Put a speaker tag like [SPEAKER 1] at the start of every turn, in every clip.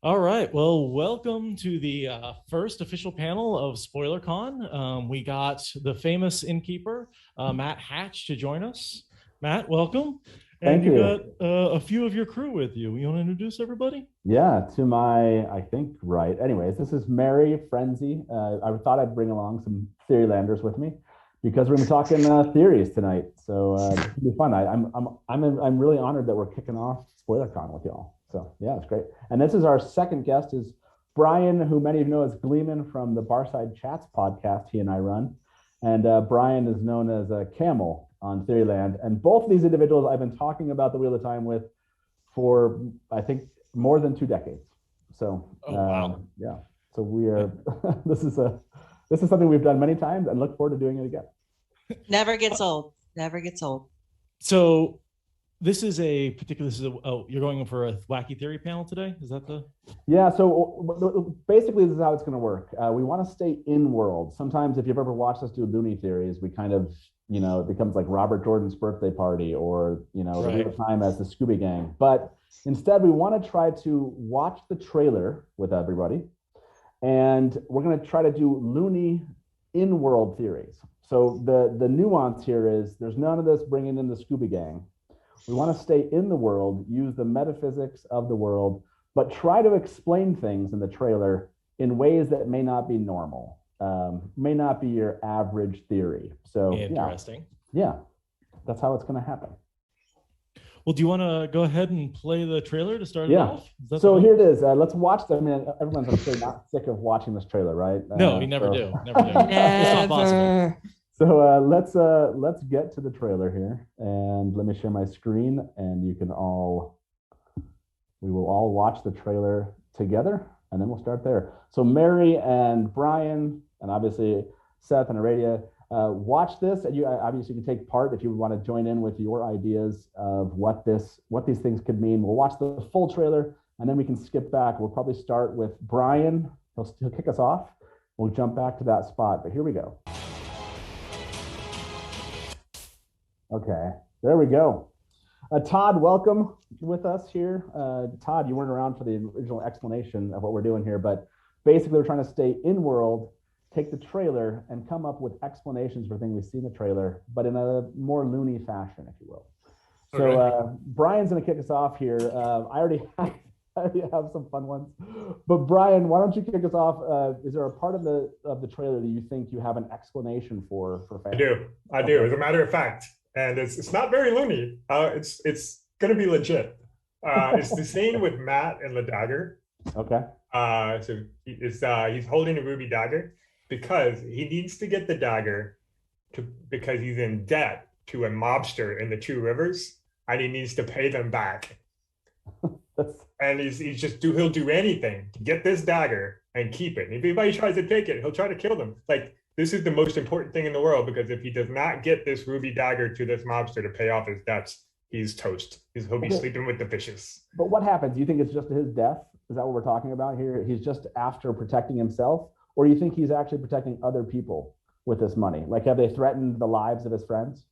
[SPEAKER 1] All right. Well, welcome to the first official panel of Spoilercon. We got the famous innkeeper, Matt Hatch, to join us. Matt, welcome. And
[SPEAKER 2] Thank
[SPEAKER 1] you
[SPEAKER 2] you.
[SPEAKER 1] got a few of your crew with you. You want to introduce everybody?
[SPEAKER 2] Yeah, to my, I think, right. Anyways, this is Mary Frenzy. I thought I'd bring along some Theorylanders with me because we're going to be talking theories tonight. So this will be fun. I'm really honored that we're kicking off SpoilerCon with y'all. So yeah, it's great. And this is our second guest is Brian, who many of you know as Gleeman from the Barside Chats podcast he and I run. And Brian is known as a Camel on Theoryland. And both of these individuals I've been talking about the Wheel of Time with for, I think, more than 2 decades. So
[SPEAKER 1] Oh, wow.
[SPEAKER 2] yeah, so we are. This is something we've done many times, and look forward to doing it again.
[SPEAKER 3] Never gets old. Never gets old.
[SPEAKER 1] So you're going for a wacky theory panel today? Is that the?
[SPEAKER 2] Yeah, so basically, this is how it's going to work. We want to stay in world. Sometimes, if you've ever watched us do loony theories, we kind of, it becomes like Robert Jordan's birthday party or, the
[SPEAKER 1] Right.
[SPEAKER 2] real time as the Scooby Gang. But instead, we want to try to watch the trailer with everybody. And we're going to try to do loony in world theories. So the nuance here is there's none of this bringing in the Scooby Gang. We want to stay in the world, use the metaphysics of the world, but try to explain things in the trailer in ways that may not be normal, may not be your average theory. So
[SPEAKER 1] Interesting.
[SPEAKER 2] Yeah, that's how it's going to happen.
[SPEAKER 1] Well, do you want to go ahead and play the trailer to start it
[SPEAKER 2] Yeah.
[SPEAKER 1] off?
[SPEAKER 2] So here it is. Let's watch them. I mean, everyone's, I'm sure, not sick of watching this trailer, right?
[SPEAKER 1] No, you never do. Never do. It's not possible.
[SPEAKER 3] Never.
[SPEAKER 2] So let's get to the trailer here, and let me share my screen, and we will all watch the trailer together, and then we'll start there. So Mary and Brian, and obviously Seth and Aradia, watch this, and you obviously can take part if you want to join in with your ideas of what these things could mean. We'll watch the full trailer, and then we can skip back. We'll probably start with Brian. He'll kick us off. We'll jump back to that spot, but here we go. Okay, there we go. Todd, welcome with us here. Todd, you weren't around for the original explanation of what we're doing here, but basically we're trying to stay in world, take the trailer and come up with explanations for things we see in the trailer, but in a more loony fashion, if you will. So Brian's going to kick us off here. I already have some fun ones, but Brian, why don't you kick us off? Is there a part of the trailer that you think you have an explanation for fans?
[SPEAKER 4] I do. As a matter of fact, and it's not very loony. It's gonna be legit. It's the scene with Matt and the dagger.
[SPEAKER 2] Okay.
[SPEAKER 4] So he's holding a ruby dagger because he needs to get the dagger because he's in debt to a mobster in the Two Rivers, and he needs to pay them back. And he'll do anything to get this dagger and keep it. And if anybody tries to take it, he'll try to kill them. Like, this is the most important thing in the world, because if he does not get this ruby dagger to this mobster to pay off his debts, he's toast. He'll be sleeping with the fishes.
[SPEAKER 2] But what happens? Do you think it's just his death? Is that what we're talking about here? He's just after protecting himself? Or do you think he's actually protecting other people with this money? Like, have they threatened the lives of his friends?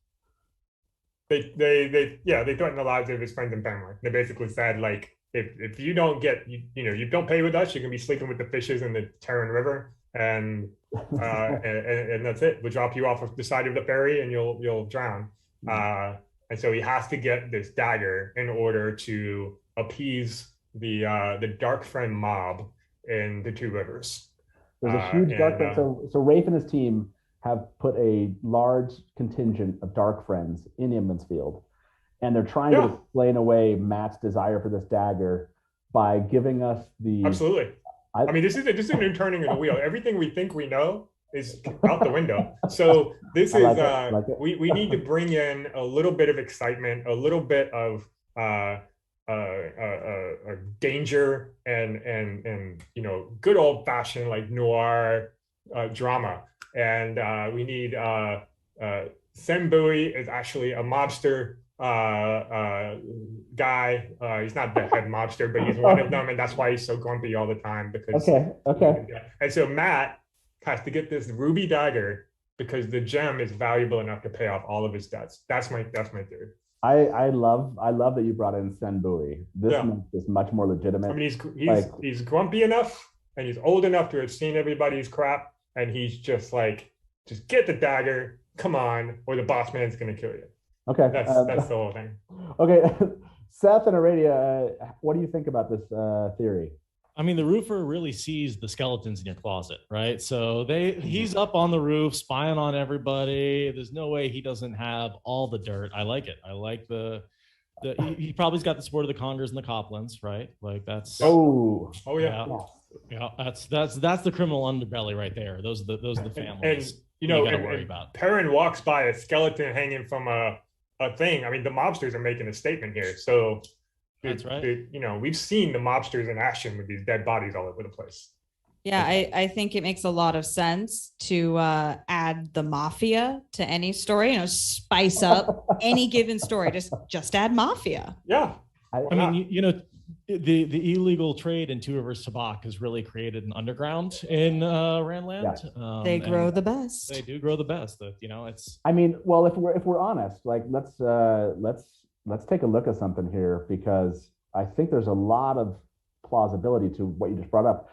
[SPEAKER 4] They threatened the lives of his friends and family. They basically said, like, if you don't get, you don't pay with us, you're gonna be sleeping with the fishes in the Terran River, and that's it. We'll drop you off of the side of the ferry, and you'll drown. And so he has to get this dagger in order to appease the Dark Friend mob in the Two Rivers.
[SPEAKER 2] There's a huge Dark Friend. So Rafe and his team have put a large contingent of Dark Friends in Inmansfield, and they're trying to explain away Matt's desire for this dagger by giving us the.
[SPEAKER 4] Absolutely. I mean, this is a new turning of the wheel. Everything we think we know is out the window. So this is we need to bring in a little bit of excitement, a little bit of danger, and good old fashioned like noir drama. And we need Sam Bowie is actually a mobster guy. He's not the head mobster, but he's one of them, and that's why he's so grumpy all the time. Because
[SPEAKER 2] okay.
[SPEAKER 4] And so Matt has to get this ruby dagger because the gem is valuable enough to pay off all of his debts. That's my theory.
[SPEAKER 2] I love that you brought in Sen Bui. This
[SPEAKER 4] Yeah.
[SPEAKER 2] makes this much more legitimate.
[SPEAKER 4] I mean,
[SPEAKER 2] Like-
[SPEAKER 4] he's grumpy enough and he's old enough to have seen everybody's crap, and he's just like, just get the dagger, come on, or the boss man's gonna kill you.
[SPEAKER 2] Okay,
[SPEAKER 4] That's the whole thing.
[SPEAKER 2] okay. Seth and Aradia, what do you think about this theory?
[SPEAKER 1] I mean, the roofer really sees the skeletons in your closet, right? So he's up on the roof spying on everybody. There's no way he doesn't have all the dirt. I like it. I like he probably's got the support of the Congers and the Coplans, right? Like that's
[SPEAKER 2] Oh
[SPEAKER 4] yeah.
[SPEAKER 1] yeah. That's the criminal underbelly right there. Those are the families.
[SPEAKER 4] And you know,
[SPEAKER 1] gotta worry about.
[SPEAKER 4] Perrin walks by a skeleton hanging from a thing. I mean, the mobsters are making a statement here. So
[SPEAKER 1] that's right.
[SPEAKER 4] You know, we've seen the mobsters in action with these dead bodies all over the place.
[SPEAKER 5] Yeah, I think it makes a lot of sense to add the mafia to any story. You know, spice up any given story. Just add mafia.
[SPEAKER 4] Yeah.
[SPEAKER 1] I mean, you know, the illegal trade in Two Rivers Tabak has really created an underground in Randland.
[SPEAKER 2] Yeah.
[SPEAKER 5] They grow the best.
[SPEAKER 1] They do grow the best. You know, it's.
[SPEAKER 2] I mean, well, if we're honest, like let's take a look at something here, because I think there's a lot of plausibility to what you just brought up.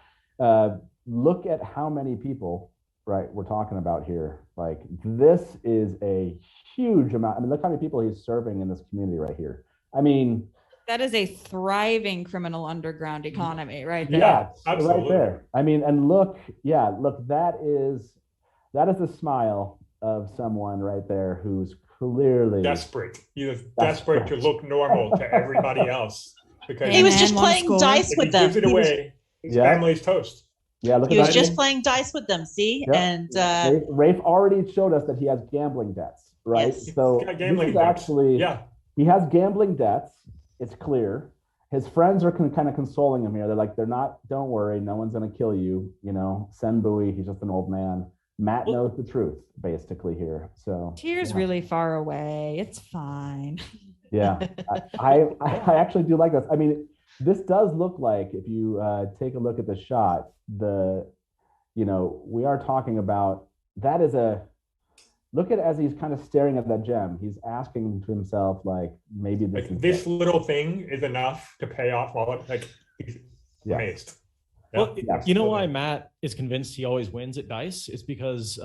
[SPEAKER 2] Look at how many people, right, we're talking about here. Like, this is a huge amount. I mean, look how many people he's serving in this community right here. I mean,
[SPEAKER 5] that is a thriving criminal underground economy right there.
[SPEAKER 2] Yeah,
[SPEAKER 4] absolutely.
[SPEAKER 2] Right there. I mean, and look, that is the smile of someone right there who's clearly
[SPEAKER 4] desperate. He was desperate to look normal to everybody else, because
[SPEAKER 3] He was just playing dice
[SPEAKER 4] if
[SPEAKER 3] with
[SPEAKER 4] he
[SPEAKER 3] them.
[SPEAKER 4] gives it away, his family's toast.
[SPEAKER 2] Yeah, look
[SPEAKER 3] He
[SPEAKER 2] at
[SPEAKER 3] was
[SPEAKER 2] that.
[SPEAKER 3] just playing dice with them. See,
[SPEAKER 2] Yep.
[SPEAKER 3] and
[SPEAKER 2] Rafe already showed us that he has gambling debts, right?
[SPEAKER 3] Yes.
[SPEAKER 2] So
[SPEAKER 4] He's got gambling
[SPEAKER 2] this is
[SPEAKER 4] debts.
[SPEAKER 2] actually,
[SPEAKER 4] Yeah.
[SPEAKER 2] he has gambling debts. It's clear. His friends are kind of consoling him here. They're like, don't worry, no one's going to kill you. You know, Sen Bui, he's just an old man. Matt knows the truth, basically, here. So
[SPEAKER 5] Tears really far away. It's fine.
[SPEAKER 2] yeah, I actually do like this. I mean, this does look like, if you take a look at the shot, we are talking about, that is look at, as he's kind of staring at that gem, he's asking to himself, like, maybe
[SPEAKER 4] this little thing is enough to pay off all of, like, he's amazed.
[SPEAKER 1] Well, you know why Matt is convinced he always wins at dice? It's because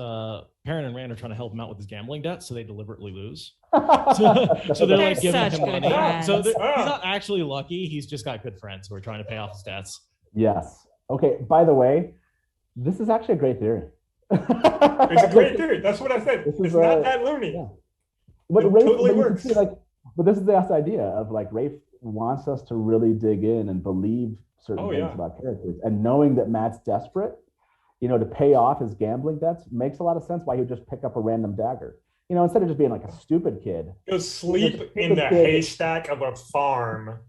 [SPEAKER 1] Perrin and Rand are trying to help him out with his gambling debt, so they deliberately lose. So they're like giving him money. So he's not actually lucky. He's just got good friends who are trying to pay off his debts.
[SPEAKER 2] Yes. Okay. By the way, this is actually a great theory.
[SPEAKER 4] It's a great theory. That's what I said. It's not that loony.
[SPEAKER 2] Yeah. But
[SPEAKER 4] it
[SPEAKER 2] Rafe,
[SPEAKER 4] totally works.
[SPEAKER 2] But this is the idea of, like, Rafe wants us to really dig in and believe certain things about characters, and knowing that Matt's desperate, to pay off his gambling debts makes a lot of sense. Why he would just pick up a random dagger, instead of just being like a stupid kid.
[SPEAKER 4] He'll sleep in the haystack of a farm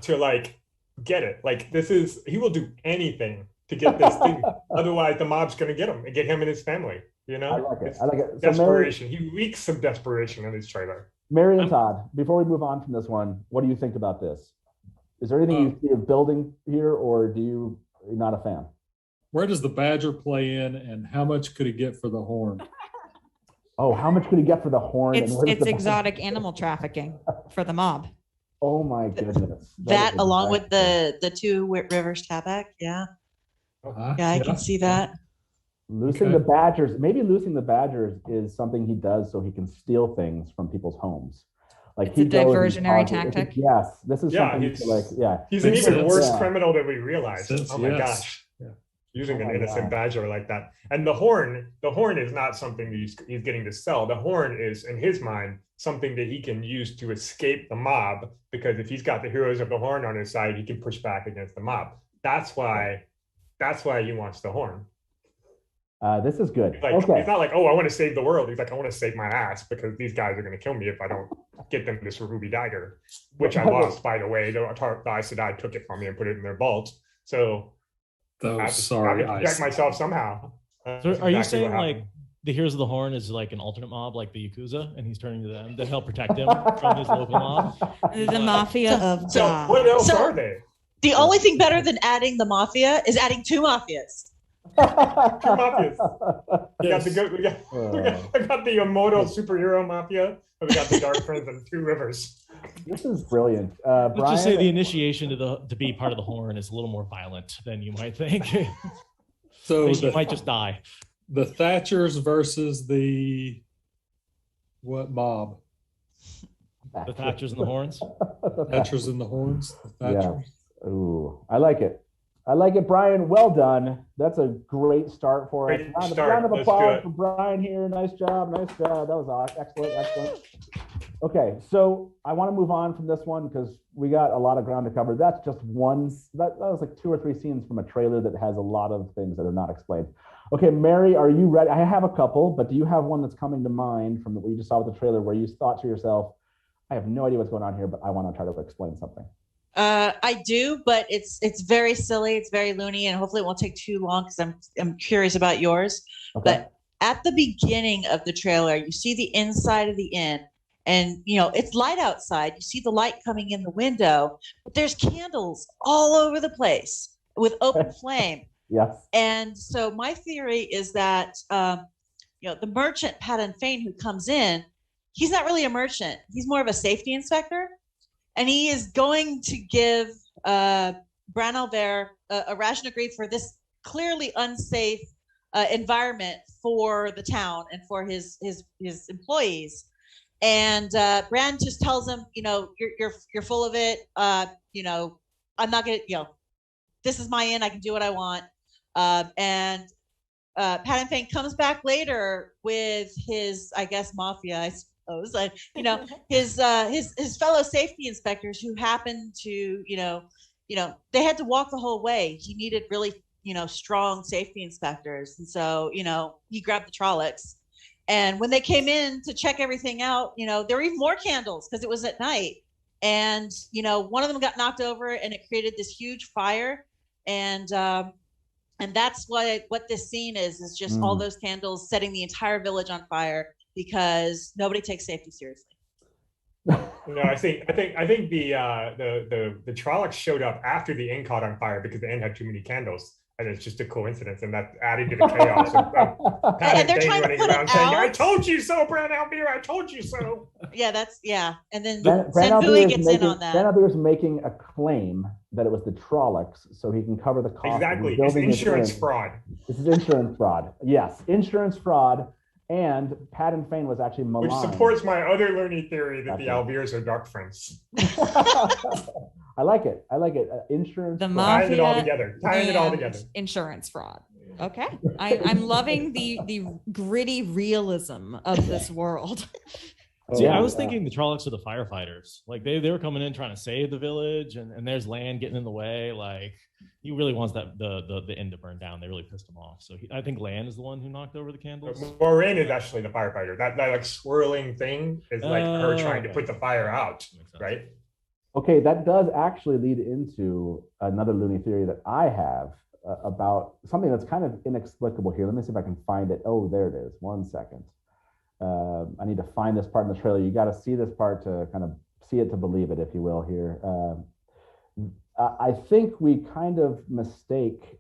[SPEAKER 4] to, like, get it. Like, he will do anything to get this thing. Otherwise, the mob's going to get him and get him and his family.
[SPEAKER 2] I like it. I like it.
[SPEAKER 4] Desperation. He reeks of desperation in his trailer.
[SPEAKER 2] Mary and Todd, before we move on from this one, what do you think about this? Is there anything you see of building here, or you're not a fan?
[SPEAKER 6] Where does the badger play in, and how much could he get for the horn?
[SPEAKER 2] Oh, how much could he get for the horn?
[SPEAKER 5] It's exotic animal trafficking for the mob.
[SPEAKER 2] Oh my goodness.
[SPEAKER 3] that along with the Two Rivers Tabak. Yeah. Yeah, I can see that.
[SPEAKER 2] Loosing the badgers. Maybe loosing the badgers is something he does so he can steal things from people's homes. Like,
[SPEAKER 5] it's a diversionary tactic.
[SPEAKER 2] Yes, this is something
[SPEAKER 4] he's an even worse criminal than we realized. Oh my gosh.
[SPEAKER 6] Yeah.
[SPEAKER 4] Using an innocent badger like that. And the horn is not something he's getting to sell. The horn is, in his mind, something that he can use to escape the mob, because if he's got the heroes of the horn on his side, he can push back against the mob. That's why he wants the horn.
[SPEAKER 2] This is good.
[SPEAKER 4] He's not like, oh, I want to save the world. He's like, I want to save my ass, because these guys are going to kill me if I don't get them this ruby dagger, which I lost, by the way. The Aes Sedai took it from me and put it in their vault. So I have to protect myself somehow.
[SPEAKER 1] So are you saying, like, the Heroes of the Horn is like an alternate mob, like the Yakuza, and he's turning to them to help protect him from his local mob?
[SPEAKER 5] The mafia of
[SPEAKER 4] God. What else are they?
[SPEAKER 3] The only thing better than adding the mafia is adding two mafias.
[SPEAKER 4] Two mafias.
[SPEAKER 6] Yes.
[SPEAKER 4] We got the immortal superhero mafia, and we got the Dark Friends and Two Rivers.
[SPEAKER 2] This is brilliant.
[SPEAKER 1] Let's
[SPEAKER 2] Brian,
[SPEAKER 1] just say the initiation to be part of the Horn is a little more violent than you might think.
[SPEAKER 6] So
[SPEAKER 1] You might just die.
[SPEAKER 6] the Thatchers versus the what mob?
[SPEAKER 1] The Thatchers and the Horns.
[SPEAKER 6] Thatchers and the Horns. The Thatchers.
[SPEAKER 2] Ooh, I like it. I like it, Brian. Well done. That's a great start for us. Round of applause for Brian here. Nice job. Nice job. That was awesome. Excellent. Excellent. Okay, so I want to move on from this one because we got a lot of ground to cover. That's just one. That was like 2 or 3 scenes from a trailer that has a lot of things that are not explained. Okay, Mary, are you ready? I have a couple, but do you have one that's coming to mind from what you just saw with the trailer where you thought to yourself, I have no idea what's going on here, but I want to try to explain something?
[SPEAKER 3] I do, but it's very silly. It's very loony, and hopefully it won't take too long because I'm curious about yours.
[SPEAKER 2] Okay.
[SPEAKER 3] But at the beginning of the trailer, you see the inside of the inn, and it's light outside. You see the light coming in the window, but there's candles all over the place with open flame.
[SPEAKER 2] Yes.
[SPEAKER 3] And so my theory is that the merchant Pat Fane who comes in, he's not really a merchant. He's more of a safety inspector. And he is going to give Bran Alver a ration of grief for this clearly unsafe environment for the town and for his employees. And Bran just tells him, you're full of it. I'm not gonna, this is my inn. I can do what I want. And Pat Fane comes back later with his, I guess, mafia. I suppose, his fellow safety inspectors who happened to, they had to walk the whole way. He needed really, strong safety inspectors, and so, he grabbed the Trollocs. And when they came in to check everything out, there were even more candles because it was at night. And one of them got knocked over, and it created this huge fire. And that's what this scene is just all those candles setting the entire village on fire because nobody takes safety seriously.
[SPEAKER 4] No, I think the Trollocs showed up after the inn caught on fire because the inn had too many candles, and it's just a coincidence, and that added to the chaos.
[SPEAKER 3] And they're trying to put it out.
[SPEAKER 4] Saying, "I told you so, Bran Alver. I told you so."
[SPEAKER 3] Yeah, and then
[SPEAKER 2] Senbui
[SPEAKER 3] gets in on that.
[SPEAKER 2] Bran Alver is making a claim that it was the Trollocs, so he can cover the cost.
[SPEAKER 4] Exactly, it's insurance fraud.
[SPEAKER 2] This is insurance fraud. Yes, insurance fraud. And Pat Fane was actually maligned.
[SPEAKER 4] Which supports my other loony theory that the Alvirs are Dark Friends.
[SPEAKER 2] I like it. Insurance.
[SPEAKER 5] The mafia.
[SPEAKER 4] Tying it all together.
[SPEAKER 5] Insurance fraud. Okay. I'm loving the gritty realism of this world.
[SPEAKER 1] See, I was thinking the Trollocs are the firefighters. Like they were coming in trying to save the village, and there's land getting in the way. Like he really wants the inn to burn down. They really pissed him off. So I think Lan is the one who knocked over the candles.
[SPEAKER 4] Moraine is actually the firefighter. That like swirling thing is like her trying to put the fire out, right?
[SPEAKER 2] Okay, that does actually lead into another loony theory that I have about something that's kind of inexplicable here. Let me see if I can find it. Oh, there it is. 1 second. I need to find this part in the trailer. You got to see this part to kind of see it to believe it, if you will, here. I think we kind of mistake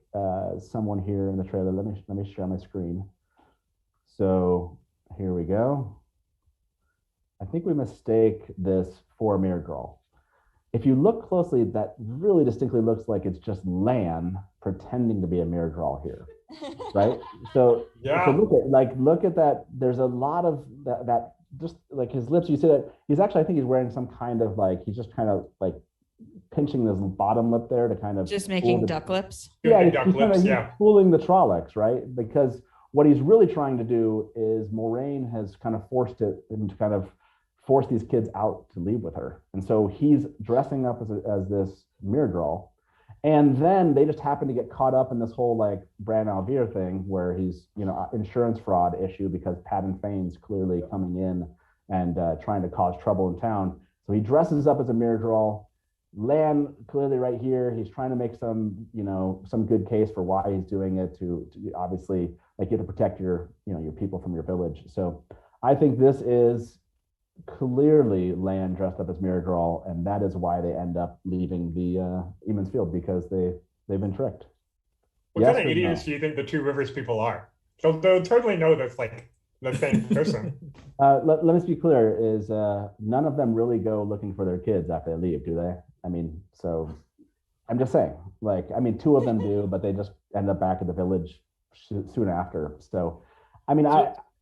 [SPEAKER 2] someone here in the trailer. Let me share my screen. So here we go. I think we mistake this for Mirgirl. If you look closely, that really distinctly looks like it's just Lan pretending to be a Mirgirl here, right? So,
[SPEAKER 4] yeah.
[SPEAKER 2] So look at that. There's a lot of that just like his lips. You see that he's actually, I think he's wearing some kind of like, he's just kind of like pinching his bottom lip there to kind of
[SPEAKER 5] just making duck lips.
[SPEAKER 2] Yeah, he's fooling the Trollocs, right? Because what he's really trying to do is Moraine has kind of forced him to kind of force these kids out to leave with her. And so he's dressing up as this Mirgirl. And then they just happen to get caught up in this whole like Bran Alver thing where he's, insurance fraud issue because Pat Fane's clearly coming in and trying to cause trouble in town. So he dresses up as a Mirgirl. Lan clearly right here, he's trying to make some good case for why he's doing it to obviously like you have to protect your people from your village. So I think this is clearly Lan dressed up as Mirgirl, and that is why they end up leaving the Eamon's Field, because they've been tricked.
[SPEAKER 4] What
[SPEAKER 2] Yes
[SPEAKER 4] kind of
[SPEAKER 2] or
[SPEAKER 4] idiots
[SPEAKER 2] no?
[SPEAKER 4] do you think the Two Rivers people are? They'll totally know that's like the same person.
[SPEAKER 2] Let me be clear, is none of them really go looking for their kids after they leave, do they? I mean, so I'm just saying, like, I mean, two of them do, but they just end up back at the village soon after. So, I mean,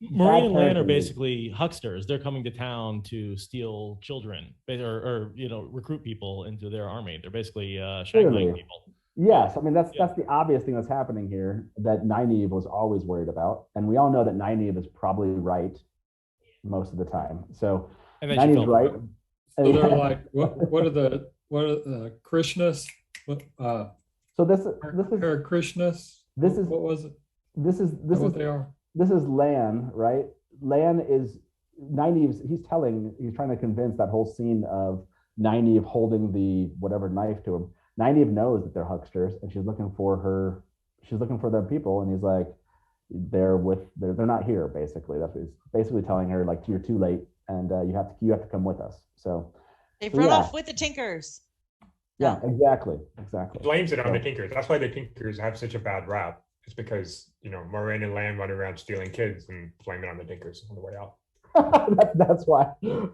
[SPEAKER 1] Maureen and Lan are
[SPEAKER 2] parenting
[SPEAKER 1] basically hucksters. They're coming to town to steal children or recruit people into their army. They're basically shaggling people.
[SPEAKER 2] Yes, I mean that's the obvious thing that's happening here that Nynaeve was always worried about, and we all know that Nynaeve is probably right most of the time. So
[SPEAKER 1] And then
[SPEAKER 2] Nynaeve's right.
[SPEAKER 6] So they're like, what are the Krishnas?
[SPEAKER 2] So this is
[SPEAKER 6] Krishnas.
[SPEAKER 2] this is
[SPEAKER 6] what was it?
[SPEAKER 2] This is
[SPEAKER 6] what they are.
[SPEAKER 2] This is Lan, right? Lan is Nynaeve's. He's trying to convince that whole scene of Nynaeve holding the whatever knife to him. Nynaeve knows that they're hucksters, and she's looking for their people, and he's like, they're not here. Basically, that's what he's basically telling her. Like, you're too late, and you have to come with us. So
[SPEAKER 3] they've run off with the Tinkers.
[SPEAKER 2] Yeah, exactly.
[SPEAKER 4] Blames it on the Tinkers. That's why the Tinkers have such a bad rap. It's because Moiraine and Lan run around stealing kids and blame it on the Tinkers on the way out.
[SPEAKER 2] That's why.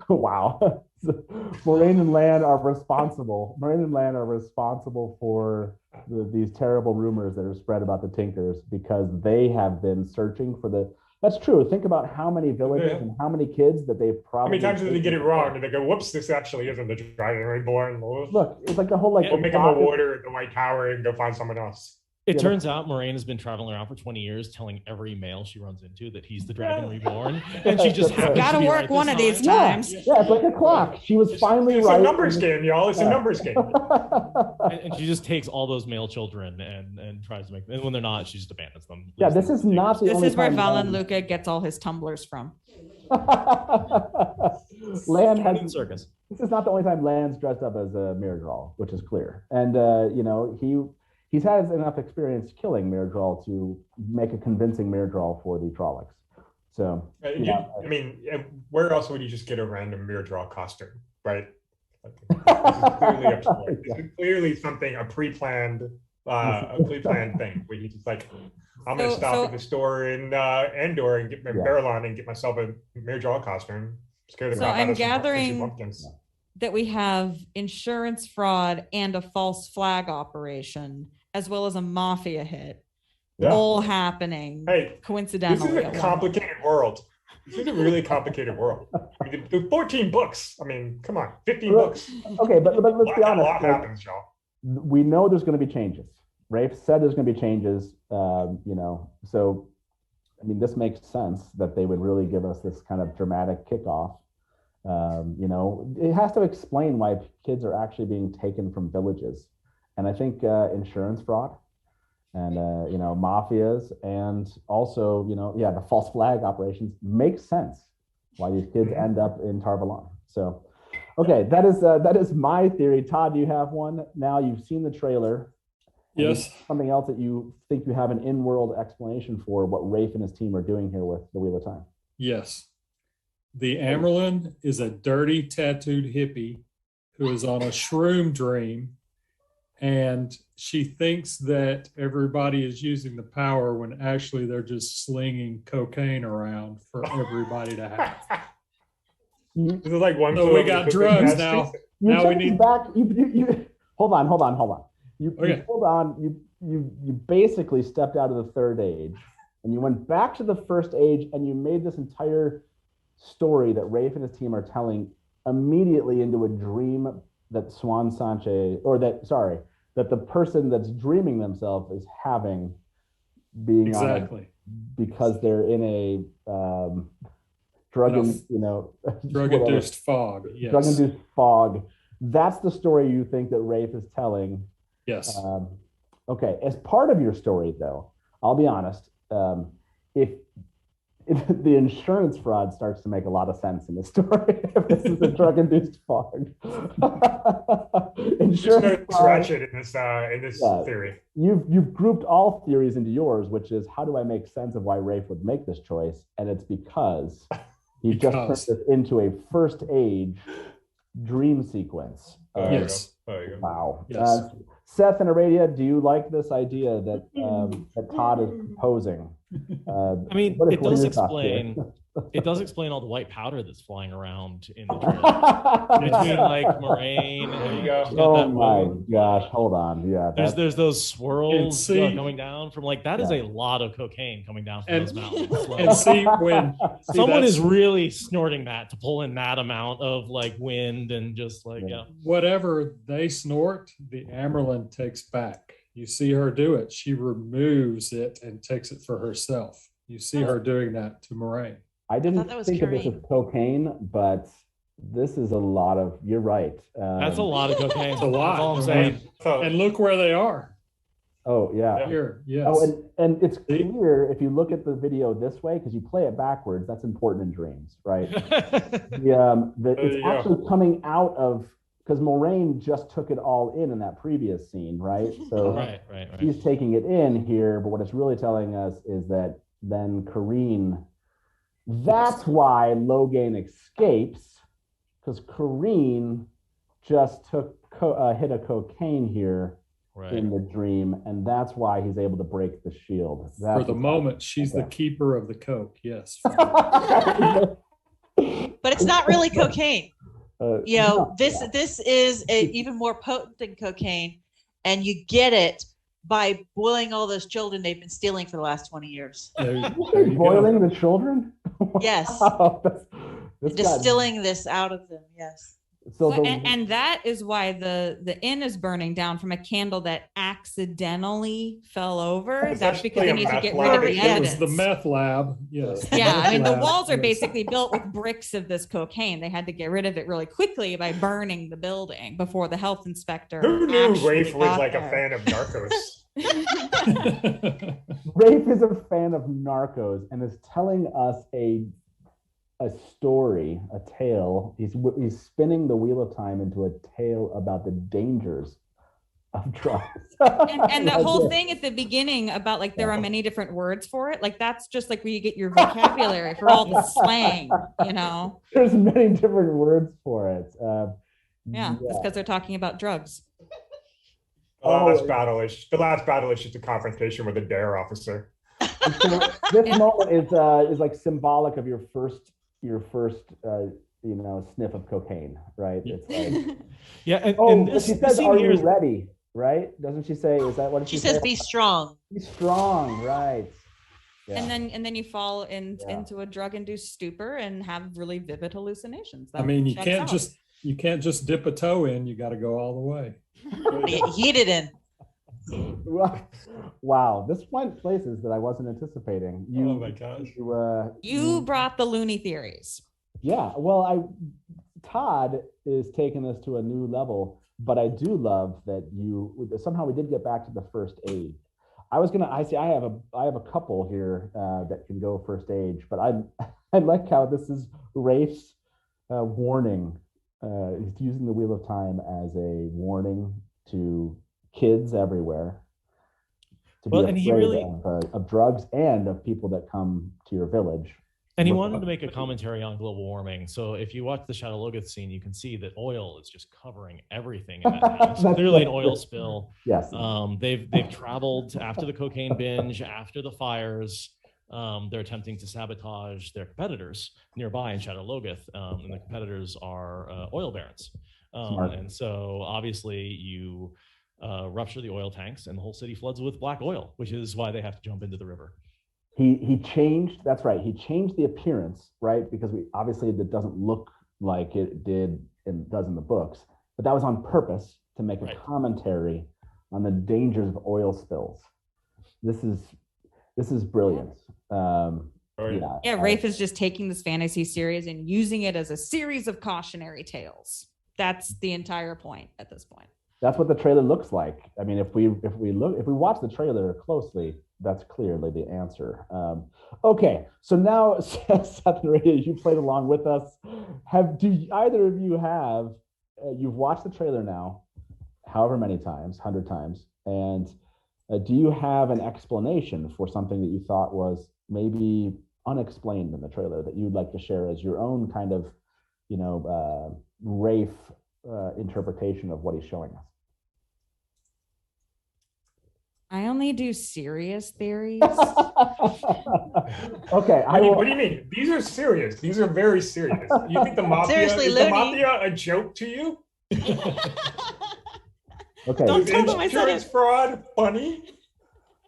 [SPEAKER 2] Wow. Moiraine and Lan are responsible. Moiraine and Lan are responsible for these terrible rumors that are spread about the Tinkers because they have been searching for the. That's true. Think about how many villages and how many kids that they've probably.
[SPEAKER 4] How many times did they get it wrong and they go, "Whoops, this actually isn't the Dragon Reborn."
[SPEAKER 2] Look, it's like the whole like.
[SPEAKER 4] We'll make them a warder at the White Tower and go find someone else.
[SPEAKER 1] It turns out Moiraine has been traveling around for 20 years telling every male she runs into that he's the Dragon Reborn. And she just happens
[SPEAKER 5] gotta
[SPEAKER 1] to be
[SPEAKER 5] work
[SPEAKER 1] right
[SPEAKER 5] one of these times.
[SPEAKER 2] Yeah, it's like a clock. She was finally
[SPEAKER 4] it's
[SPEAKER 2] right.
[SPEAKER 4] It's a numbers game, y'all. It's a numbers game.
[SPEAKER 1] And she just takes all those male children and tries to make them. And when they're not, she just abandons them.
[SPEAKER 2] Yeah, this is not the
[SPEAKER 5] This
[SPEAKER 2] only
[SPEAKER 5] is where
[SPEAKER 2] time
[SPEAKER 5] Valen Luca gets all his tumblers from.
[SPEAKER 2] Lan has
[SPEAKER 1] circus.
[SPEAKER 2] This is not the only time Lan's dressed up as a Myrddraal, which is clear. And he's had enough experience killing Myrddraal to make a convincing Myrddraal for the Trollocs. So,
[SPEAKER 4] where else would you just get a random Myrddraal costume, right? This is clearly a pre-planned thing where he's just like, I'm going to stop at the store in Endor and get my Barillon and get myself a Myrddraal costume.
[SPEAKER 5] I'm gathering that we have insurance fraud and a false flag operation, as well as a mafia hit, all happening coincidentally.
[SPEAKER 4] This is a complicated world. This is a really complicated world. I mean, the 14 books. I mean, come on, 15 books.
[SPEAKER 2] Okay, but let's be honest.
[SPEAKER 4] A lot happens, y'all.
[SPEAKER 2] We know there's going to be changes. Rafe said there's going to be changes. So I mean, this makes sense that they would really give us this kind of dramatic kickoff. It has to explain why kids are actually being taken from villages. And I think insurance fraud and, mafias and also, the false flag operations make sense why these kids end up in Tar Valon. So, okay, that is my theory. Todd, do you have one? Now you've seen the trailer.
[SPEAKER 6] Yes.
[SPEAKER 2] Something else that you think you have an in-world explanation for what Rafe and his team are doing here with the Wheel of Time?
[SPEAKER 6] Yes. The Amyrlin is a dirty, tattooed hippie who is on a shroom dream, and she thinks that everybody is using the power when actually they're just slinging cocaine around for everybody to have.
[SPEAKER 4] This is like one.
[SPEAKER 6] So we got drugs now. Now we need
[SPEAKER 2] back. You hold on. You hold on. You basically stepped out of the third age, and you went back to the first age, and you made this entire story that Rafe and his team are telling immediately into a dream that that the person that's dreaming themselves is having, being
[SPEAKER 6] exactly
[SPEAKER 2] because they're in a
[SPEAKER 6] drug-induced fog. Yes.
[SPEAKER 2] Drug-induced fog. That's the story you think that Rafe is telling.
[SPEAKER 6] Yes.
[SPEAKER 2] Okay. As part of your story, though, I'll be honest. If the insurance fraud starts to make a lot of sense in this story, if this is a drug-induced fog.
[SPEAKER 4] Insurance ratchet in this theory.
[SPEAKER 2] You've grouped all theories into yours, which is how do I make sense of why Rafe would make this choice? And it's because he just turned this into a first age dream sequence.
[SPEAKER 6] Yes.
[SPEAKER 2] Wow.
[SPEAKER 6] Yes.
[SPEAKER 2] Seth and Aradia, do you like this idea that that Todd is proposing?
[SPEAKER 1] I mean, it does explain. It does explain all the white powder that's flying around in the trailer between like Moraine. And
[SPEAKER 2] oh my gosh! Hold on, yeah.
[SPEAKER 1] There's those swirls coming down from like that is a lot of cocaine coming down from those mountains. Like,
[SPEAKER 6] and see when
[SPEAKER 1] someone is really snorting that to pull in that amount of like wind and just like
[SPEAKER 6] whatever they snort, the Amerlin takes back. You see her do it. She removes it and takes it for herself. You see her doing that to Moraine.
[SPEAKER 2] I didn't think of this as cocaine, but this is a lot of. You're right.
[SPEAKER 1] That's a lot of cocaine.
[SPEAKER 6] It's a lot.
[SPEAKER 1] That's all I'm saying.
[SPEAKER 6] And look where they are.
[SPEAKER 2] Oh yeah.
[SPEAKER 6] Here, yes.
[SPEAKER 2] Oh, and it's clear if you look at the video this way because you play it backwards. That's important in dreams, right? It's actually coming out of because Moraine just took it all in that previous scene, right? So
[SPEAKER 1] right.
[SPEAKER 2] He's taking it in here, but what it's really telling us is that then Kareen. That's why Logain escapes, because Kareen just took hit a cocaine here in the dream, and that's why he's able to break the shield.
[SPEAKER 6] For the moment, she's the keeper of the coke. Yes,
[SPEAKER 3] but it's not really cocaine. This is even more potent than cocaine, and you get it by boiling all those children they've been stealing for the last 20 years.
[SPEAKER 2] Boiling the children?
[SPEAKER 3] Yes.
[SPEAKER 2] Wow,
[SPEAKER 3] distilling this out of them, yes.
[SPEAKER 5] So and that is why the inn is burning down from a candle that accidentally fell over. That's because they need to get rid of the evidence.
[SPEAKER 6] It was the meth lab. Yes.
[SPEAKER 5] Yeah, I mean the walls are basically built with bricks of this cocaine. They had to get rid of it really quickly by burning the building before the health inspector.
[SPEAKER 4] Who knew Rafe was like a fan of Narcos?
[SPEAKER 2] Rafe is a fan of Narcos and is telling us a story, a tale. He's spinning the wheel of time into a tale about the dangers of drugs.
[SPEAKER 5] and the whole thing at the beginning about like there are many different words for it. Like that's just like where you get your vocabulary for all the slang, you know.
[SPEAKER 2] There's many different words for it.
[SPEAKER 5] That's because they're talking about drugs.
[SPEAKER 4] The last battle is just a confrontation with a dare officer.
[SPEAKER 2] So this moment is like symbolic of your first sniff of cocaine, right? It's like
[SPEAKER 1] and
[SPEAKER 2] she says, "Are you ready?" Right? Doesn't she say? Is that what
[SPEAKER 3] she says? Be strong.
[SPEAKER 2] Be strong, right?
[SPEAKER 5] Yeah. And then you fall into a drug-induced stupor and have really vivid hallucinations.
[SPEAKER 6] I mean, you can't just dip a toe in. You got to go all the way.
[SPEAKER 3] Get heated in.
[SPEAKER 2] Wow, this went places that I wasn't anticipating.
[SPEAKER 6] Oh my gosh!
[SPEAKER 5] You brought the loony theories.
[SPEAKER 2] Yeah, well, Todd is taking this to a new level, but I do love that somehow we did get back to the first aid. I have a couple here that can go first aid, but I like how this is Rafe's warning. He's using the Wheel of Time as a warning to kids everywhere to be afraid of drugs and of people that come to your village.
[SPEAKER 1] And he wanted to make a commentary on global warming. So if you watch the Shadow Logoth scene, you can see that oil is just covering everything in that house. Clearly an oil spill.
[SPEAKER 2] Yes.
[SPEAKER 1] They've traveled after the cocaine binge, after the fires. They're attempting to sabotage their competitors nearby in Shadow Logoth, and the competitors are oil barons. And so obviously you rupture the oil tanks and the whole city floods with black oil, which is why they have to jump into the river.
[SPEAKER 2] He changed, that's right. He changed the appearance, right? Because it doesn't look like it did and does in the books, but that was on purpose to make a commentary on the dangers of oil spills. This is brilliant.
[SPEAKER 5] Rafe is just taking this fantasy series and using it as a series of cautionary tales. That's the entire point at this point.
[SPEAKER 2] That's what the trailer looks like. I mean, if we watch the trailer closely, that's clearly the answer. Okay, so now Seth and Aradia, you played along with us. Do either of you have? You've watched the trailer now, however many times, 100 times, and do you have an explanation for something that you thought was maybe unexplained in the trailer that you'd like to share as your own kind of, Rafe interpretation of what he's showing us?
[SPEAKER 5] I only do serious theories.
[SPEAKER 2] Okay.
[SPEAKER 4] What do you mean? These are serious. These are very serious. You think the mafia is the mafia a joke to you?
[SPEAKER 2] Okay.
[SPEAKER 5] Don't tell them I said
[SPEAKER 4] Insurance
[SPEAKER 5] it.
[SPEAKER 4] fraud funny?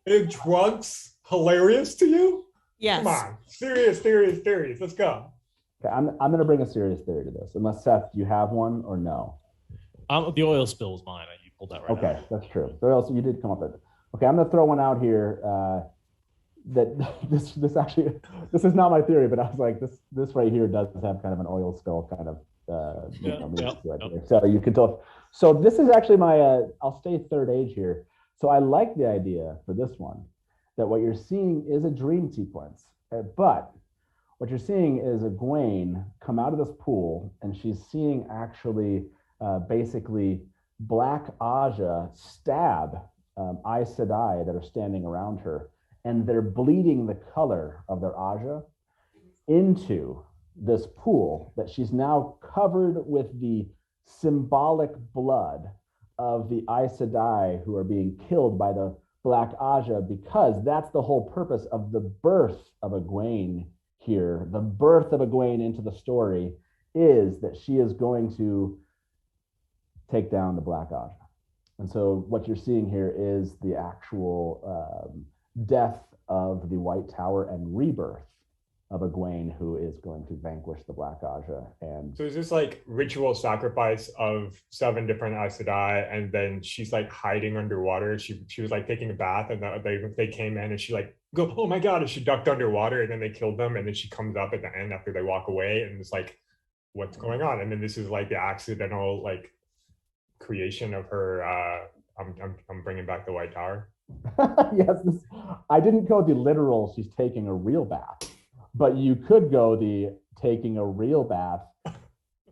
[SPEAKER 4] And drugs hilarious to you?
[SPEAKER 5] Yes.
[SPEAKER 4] Come on. Serious theories. Let's go.
[SPEAKER 2] Okay, I'm going to bring a serious theory to this. Unless, Seth, do you have one or no?
[SPEAKER 1] The oil spill is mine. You pulled that right
[SPEAKER 2] Okay,
[SPEAKER 1] out.
[SPEAKER 2] that's true. So also, you did come up with it. Okay, I'm going to throw one out here. That this actually, this is not my theory, but I was like, this right here does have kind of an oil spill kind of So you can tell. So this is actually my I'll stay third age here. So I like the idea for this one that what you're seeing is a dream sequence, but what you're seeing is Egwene come out of this pool, and she's seeing actually basically Black Aja stab Aes Sedai that are standing around her, and they're bleeding the color of their Aja into this pool that she's now covered with the symbolic blood of the Aes Sedai who are being killed by the Black Aja, because that's the whole purpose of the birth of Egwene here. The birth of Egwene into the story is that she is going to take down the Black Aja. And so what you're seeing here is the actual death of the White Tower and rebirth of Egwene, who is going to vanquish the Black Aja. And
[SPEAKER 4] so is this like ritual sacrifice of 7 different Aes Sedai, and then she's like hiding underwater? She was like taking a bath, and they came in, and she like go, oh my god, and she ducked underwater, and then they killed them, and then she comes up at the end after they walk away, and it's like, what's going on? And then this is like the accidental like creation of her. I'm bringing back the White Tower.
[SPEAKER 2] Yes, I didn't go the literal. She's taking a real bath. But you could go the taking a real bath,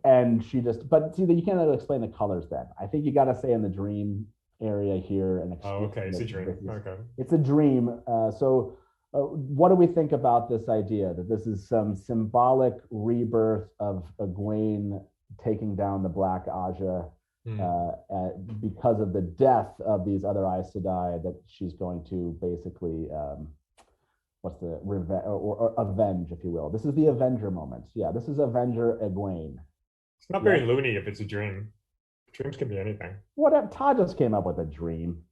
[SPEAKER 2] and she just, but see, you can't really explain the colors then. I think you got to stay in the dream area here. And
[SPEAKER 4] okay, it's a dream. Okay.
[SPEAKER 2] It's a dream. So what do we think about this idea that this is some symbolic rebirth of Egwene taking down the Black Aja because of the death of these other Aes Sedai, that she's going to basically what's the or avenge, if you will. This is the Avenger moment. Yeah, this is Avenger Egwene.
[SPEAKER 4] It's not very loony if it's a dream. Dreams can be anything.
[SPEAKER 2] What? Todd just came up with a dream.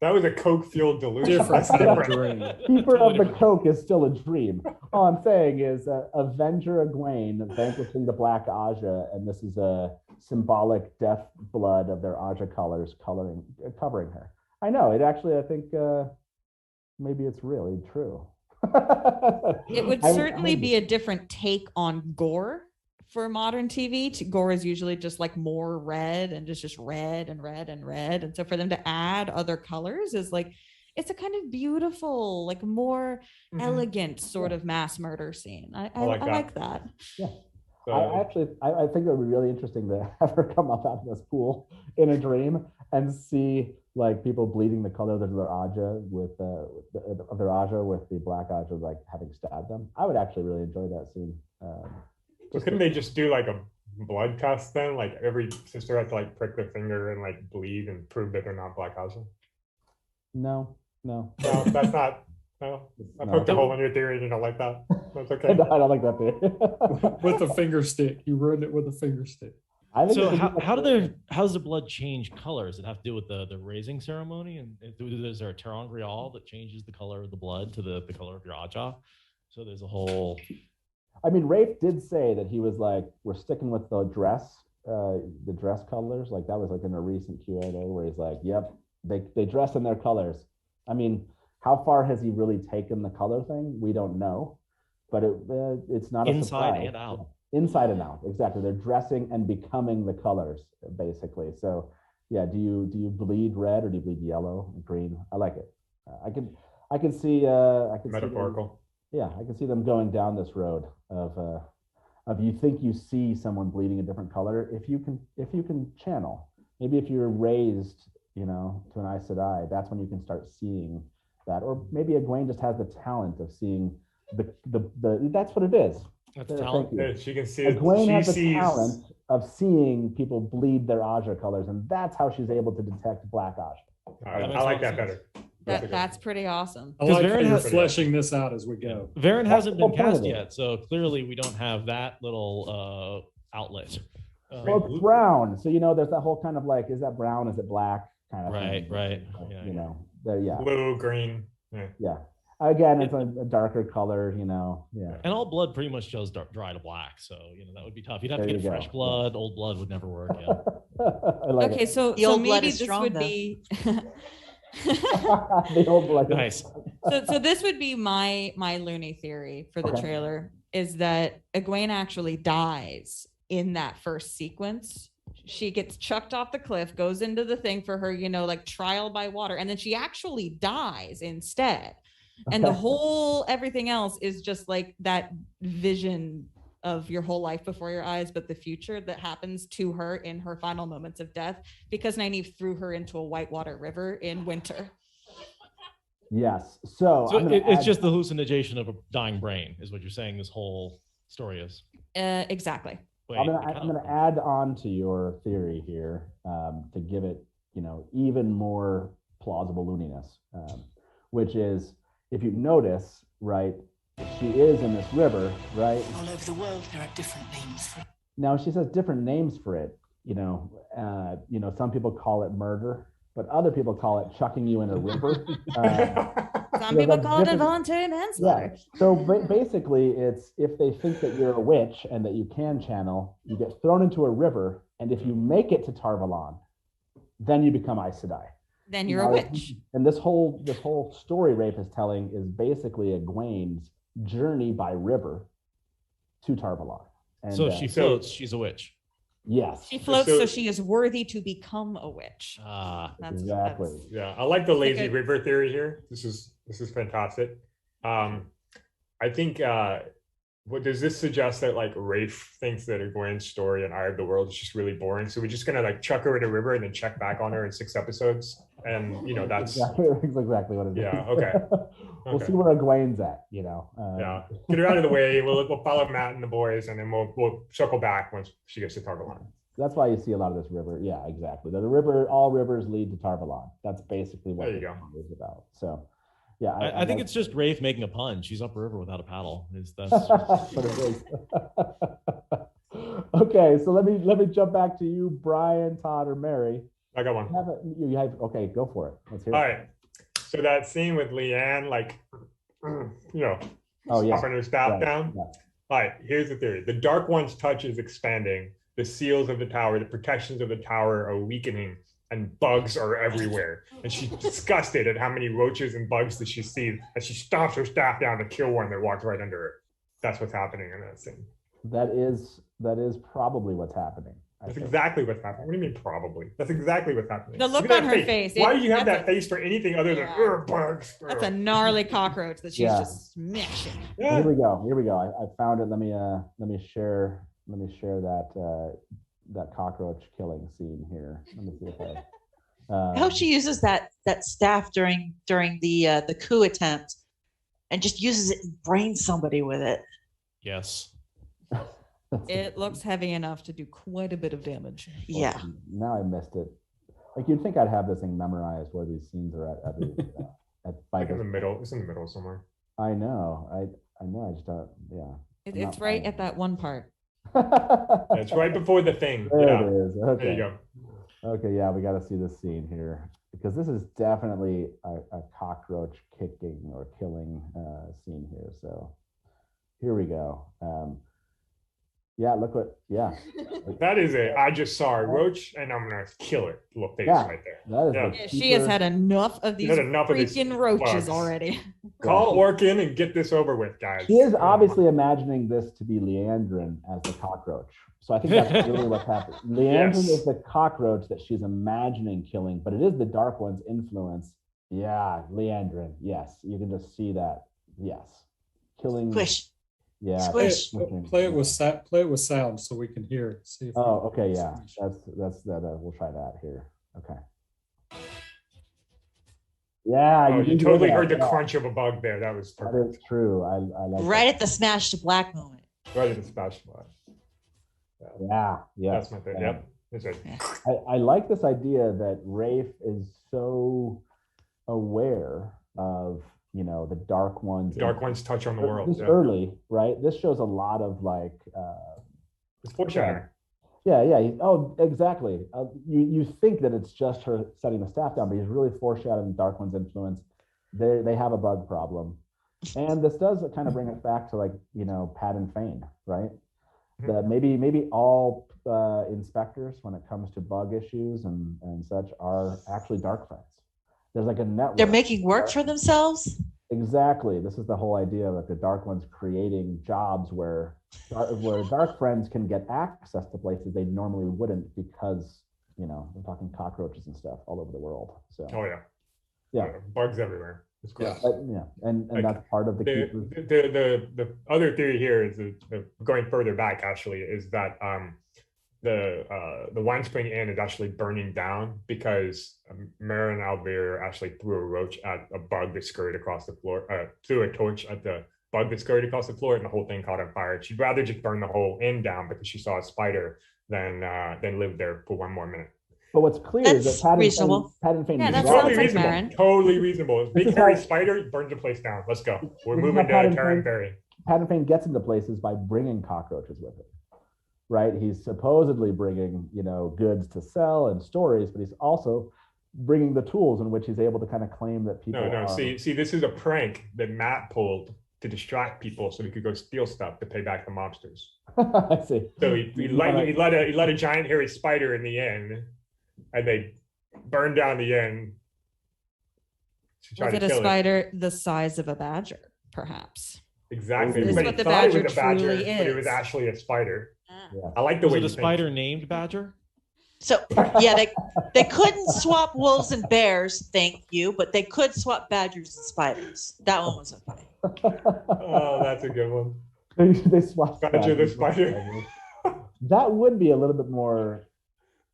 [SPEAKER 4] That was a coke-fueled delusion.
[SPEAKER 6] Different dream.
[SPEAKER 2] Keeper of the Coke is still a dream. All I'm saying is Avenger Egwene vanquishing the Black Aja, and this is a symbolic death blood of their Aja colors covering her. I know, it actually, I think maybe it's really true.
[SPEAKER 5] It would certainly be a different take on gore for modern TV. Gore is usually just like more red and just red and red and red. And so for them to add other colors is like, it's a kind of beautiful, like more elegant sort of mass murder scene. I like that.
[SPEAKER 2] Yeah. I think it would be really interesting to have her come up out of this pool in a dream and see like people bleeding the color of their Aja with the Black Aja like having stabbed them. I would actually really enjoy that scene.
[SPEAKER 4] So couldn't they just do like a blood test then? Like every sister had to like prick their finger and like bleed and prove that they're not Black Aja?
[SPEAKER 2] No,
[SPEAKER 4] that's not. No, I poked a hole in your theory and you don't like that. That's okay.
[SPEAKER 2] I don't like that theory.
[SPEAKER 6] With a finger stick. You ruined it with a finger stick.
[SPEAKER 1] So how does the blood change colors? Does it have to do with the raising ceremony? And is there a terrain grial that changes the color of the blood to the color of your Aja? So there's a whole...
[SPEAKER 2] I mean, Rafe did say that he was like, we're sticking with the dress colors. Like that was like in a recent Q&A where he's like, yep, they dress in their colors. I mean, how far has he really taken the color thing? We don't know, but it's not
[SPEAKER 1] inside and out.
[SPEAKER 2] Inside and out, exactly. They're dressing and becoming the colors, basically. So, yeah. Do you bleed red or do you bleed yellow, green? I like it. I can see.
[SPEAKER 4] Metaphorical.
[SPEAKER 2] I can see them going down this road of you think you see someone bleeding a different color if you can channel. Maybe if you're raised, to an Aes Sedai, that's when you can start seeing that. Or maybe Egwene just has the talent of seeing the that's what it is.
[SPEAKER 1] That's talent.
[SPEAKER 4] Yeah, she can see
[SPEAKER 2] Egwene has the talent of seeing people bleed their Aja colors, and that's how she's able to detect Black Aja.
[SPEAKER 4] I like that better.
[SPEAKER 5] That's pretty awesome.
[SPEAKER 6] I like how
[SPEAKER 1] Varen
[SPEAKER 6] you're
[SPEAKER 1] has-
[SPEAKER 6] fleshing this out as we go.
[SPEAKER 1] Varen hasn't
[SPEAKER 2] the
[SPEAKER 1] been
[SPEAKER 2] point of
[SPEAKER 1] cast
[SPEAKER 2] it.
[SPEAKER 1] yet, so clearly we don't have that little outlet.
[SPEAKER 2] Well, it's brown, so there's that whole kind of like, is that brown? Is it black? Kind of
[SPEAKER 1] Right,
[SPEAKER 2] thing.
[SPEAKER 1] right.
[SPEAKER 2] There, yeah.
[SPEAKER 4] Blue, green.
[SPEAKER 2] Yeah. Again, it's a darker color, yeah.
[SPEAKER 1] And all blood pretty much goes dry to black, so that would be tough. You'd have to
[SPEAKER 2] There
[SPEAKER 1] get
[SPEAKER 2] you
[SPEAKER 1] fresh
[SPEAKER 2] go.
[SPEAKER 1] blood. Old blood would never work. Yeah.
[SPEAKER 2] I like
[SPEAKER 5] Okay,
[SPEAKER 2] it.
[SPEAKER 5] so
[SPEAKER 3] The old blood
[SPEAKER 5] maybe
[SPEAKER 3] is
[SPEAKER 5] this
[SPEAKER 3] strong,
[SPEAKER 5] would
[SPEAKER 3] though.
[SPEAKER 5] be
[SPEAKER 2] The old blood.
[SPEAKER 1] Nice.
[SPEAKER 5] so this would be my loony theory for the
[SPEAKER 2] Okay.
[SPEAKER 5] trailer, is that Egwene actually dies in that first sequence. She gets chucked off the cliff, goes into the thing for her, like trial by water, and then she actually dies instead. And the
[SPEAKER 2] Okay.
[SPEAKER 5] whole everything else is just like that vision of your whole life before your eyes, but the future that happens to her in her final moments of death, because Nynaeve threw her into a whitewater river in winter.
[SPEAKER 2] Yes. So
[SPEAKER 1] It's just the hallucination of a dying brain, is what you're saying. This whole story is.
[SPEAKER 5] Exactly.
[SPEAKER 1] Wait,
[SPEAKER 2] I'm gonna add on to your theory here to give it, even more plausible looniness, which is, if you notice, right, she is in this river, right?
[SPEAKER 7] All over the world, there are different names for it.
[SPEAKER 2] Now she says different names for it. Some people call it murder, but other people call it chucking you in a river.
[SPEAKER 5] Some
[SPEAKER 2] There's
[SPEAKER 5] people
[SPEAKER 2] a
[SPEAKER 5] call it
[SPEAKER 2] different-
[SPEAKER 5] involuntary manslaughter.
[SPEAKER 2] So basically, it's if they think that you're a witch and that you can channel, you get thrown into a river, and if you make it to Tarvalon, then you become Aes Sedai.
[SPEAKER 5] Then you're a witch.
[SPEAKER 2] And this whole story Rafe is telling is basically Egwene's journey by river to Tarvalon. And,
[SPEAKER 1] So she floats. She's a witch.
[SPEAKER 2] yes,
[SPEAKER 5] She floats
[SPEAKER 4] So-
[SPEAKER 5] so she is worthy to become a witch.
[SPEAKER 2] exactly.
[SPEAKER 4] Yeah, I like the lazy
[SPEAKER 5] Okay.
[SPEAKER 4] river theory here. This is fantastic. I think what does this suggest, that like Rafe thinks that Egwene's story in Eye of the World is just really boring? So we're just gonna like chuck her in a river and then check back on her in 6 episodes, and that's
[SPEAKER 2] exactly what it is.
[SPEAKER 4] Yeah, okay.
[SPEAKER 2] We'll
[SPEAKER 4] Okay.
[SPEAKER 2] see where Egwene's at.
[SPEAKER 4] yeah. Get her out of the way. We'll follow Matt and the boys, and then we'll circle back once she gets to Tarvalon.
[SPEAKER 2] That's why you see a lot of this river. Yeah, exactly. The river, all rivers lead to Tarvalon. That's basically what
[SPEAKER 4] There you
[SPEAKER 2] the
[SPEAKER 4] go.
[SPEAKER 2] song is about. So, yeah,
[SPEAKER 1] I think it's just Rafe making a pun. She's upriver without a paddle. That's
[SPEAKER 2] what it is. Okay, so let me jump back to you, Brian, Todd, or Mary.
[SPEAKER 4] I got one.
[SPEAKER 2] You have okay, go for it. Let's hear
[SPEAKER 4] All
[SPEAKER 2] it.
[SPEAKER 4] right. So that scene with Leanne, like,
[SPEAKER 2] Oh yeah.
[SPEAKER 4] popping her staff
[SPEAKER 2] Right,
[SPEAKER 4] down.
[SPEAKER 2] yeah.
[SPEAKER 4] All right, here's the theory. The Dark One's touch is expanding. The seals of the tower, the protections of the tower are weakening, and bugs are everywhere. And she's disgusted at how many roaches and bugs that she sees as she stomps her staff down to kill one that walks right under her. That's what's happening in that scene.
[SPEAKER 2] That is probably what's happening. I
[SPEAKER 4] That's
[SPEAKER 2] think.
[SPEAKER 4] exactly what's happening. What do you mean probably? That's exactly what's happening.
[SPEAKER 5] The look
[SPEAKER 4] Look at
[SPEAKER 5] on
[SPEAKER 4] that
[SPEAKER 5] her face.
[SPEAKER 4] Why do you have
[SPEAKER 5] That's
[SPEAKER 4] that face for anything other than
[SPEAKER 5] Yeah.
[SPEAKER 4] bugs?
[SPEAKER 5] That's a gnarly cockroach that she's
[SPEAKER 2] Yeah.
[SPEAKER 5] just smashing.
[SPEAKER 4] Yeah.
[SPEAKER 2] Here we go. I found it. Let me share that cockroach killing scene here. Let me see if I.
[SPEAKER 3] I hope she uses that staff during the coup attempt, and just uses it and brains somebody with it.
[SPEAKER 1] yes.
[SPEAKER 5] It looks heavy enough to do quite a bit of damage.
[SPEAKER 3] Yeah.
[SPEAKER 2] Now I missed it. Like you'd think I'd have this thing memorized where these scenes are at every. By
[SPEAKER 4] Like in the
[SPEAKER 2] this-
[SPEAKER 4] middle. It's in the middle somewhere.
[SPEAKER 2] I know. I know. I just don't. Yeah. I'm
[SPEAKER 5] It's
[SPEAKER 2] not
[SPEAKER 5] right
[SPEAKER 2] finding
[SPEAKER 5] at that one part.
[SPEAKER 4] It's right before the thing.
[SPEAKER 2] There
[SPEAKER 4] Yeah.
[SPEAKER 2] it is. Okay.
[SPEAKER 4] There you go.
[SPEAKER 2] Okay, yeah, we got to see this scene here because this is definitely a cockroach kicking or killing scene here. So here we go. Yeah, look what. Yeah,
[SPEAKER 4] That is it. I just saw a roach and I'm gonna kill it. Little face
[SPEAKER 2] Yeah.
[SPEAKER 4] right there.
[SPEAKER 2] that is.
[SPEAKER 4] Yeah.
[SPEAKER 2] the
[SPEAKER 5] Yeah, she has
[SPEAKER 2] cheaper-
[SPEAKER 5] had enough of these
[SPEAKER 4] had enough of these
[SPEAKER 5] freaking roaches
[SPEAKER 4] bugs.
[SPEAKER 5] already.
[SPEAKER 4] Call Orkin and get this over with, guys.
[SPEAKER 2] She is obviously imagining this to be Leandrin as the cockroach. So I think that's really what's happening. Leandrin
[SPEAKER 4] Yes.
[SPEAKER 2] is the cockroach that she's imagining killing, but it is the Dark One's influence. Yeah, Leandrin. Yes, you can just see that. Yes, killing.
[SPEAKER 3] Squish.
[SPEAKER 2] Yeah.
[SPEAKER 3] Squish.
[SPEAKER 6] Play it with sound so we can hear it. See if
[SPEAKER 2] Oh, okay, yeah. That's that. We'll try that here. Okay. Yeah,
[SPEAKER 4] Oh, you
[SPEAKER 2] did hear
[SPEAKER 4] totally
[SPEAKER 2] that.
[SPEAKER 4] heard the
[SPEAKER 2] Yeah,
[SPEAKER 4] crunch of a bug there. That was
[SPEAKER 2] That
[SPEAKER 4] perfect.
[SPEAKER 2] is true. I like
[SPEAKER 3] Right at the smash to black moment.
[SPEAKER 4] Right at the splash spot.
[SPEAKER 2] that. Yeah, yeah.
[SPEAKER 4] That's my thing. Yep. That's it.
[SPEAKER 2] I like this idea that Rafe is so aware of, the dark ones.
[SPEAKER 4] Dark ones touch on the world.
[SPEAKER 2] This early, right? This shows a lot of like
[SPEAKER 4] it's foreshadowing.
[SPEAKER 2] Yeah. Oh, exactly. You think that it's just her setting the staff down, but he's really foreshadowing Dark One's influence. They have a bug problem, and this does kind of bring us back to like Pat and Fane, right? That maybe all inspectors, when it comes to bug issues and such, are actually dark friends. There's like a network.
[SPEAKER 3] They're making work for themselves.
[SPEAKER 2] Exactly. This is the whole idea that the dark ones creating jobs where dark friends can get access to places they normally wouldn't, because we're talking cockroaches and stuff all over the world. So
[SPEAKER 4] bugs everywhere. It's cool.
[SPEAKER 2] And like, that's part of
[SPEAKER 4] the other theory here is going further back. Actually, is that the Wine Spring Inn is actually burning down because Marin Alvear actually threw a roach at a bug that scurried across the floor, threw a torch at the bug that scurried across the floor, and the whole thing caught on fire. She'd rather just burn the whole inn down because she saw a spider than live there for one more minute.
[SPEAKER 2] But what's clear is that Pat and Fane
[SPEAKER 5] that sounds like Marin.
[SPEAKER 4] Totally reasonable. Big hairy spider burns the place down. Let's go. We're moving to Taryn Ferry.
[SPEAKER 2] Pat and Fane gets into places by bringing cockroaches with him. Right, he's supposedly bringing goods to sell and stories, but he's also bringing the tools in which he's able to kind of claim that people.
[SPEAKER 4] No. See, this is a prank that Matt pulled to distract people so he could go steal stuff to pay back the mobsters.
[SPEAKER 2] I see.
[SPEAKER 4] So he let a giant hairy spider in the inn, and they burned down the inn.
[SPEAKER 5] Was it a spider the size of a badger, perhaps?
[SPEAKER 4] Exactly.
[SPEAKER 5] This is what the badger truly is.
[SPEAKER 4] But it was actually a spider.
[SPEAKER 2] Yeah.
[SPEAKER 4] I like the way
[SPEAKER 1] the spider named Badger.
[SPEAKER 3] So they couldn't swap wolves and bears, thank you, but they could swap badgers and spiders. That one was okay.
[SPEAKER 4] Oh, that's a good one.
[SPEAKER 2] They swapped
[SPEAKER 4] Badger the spider.
[SPEAKER 2] That would be a little bit more,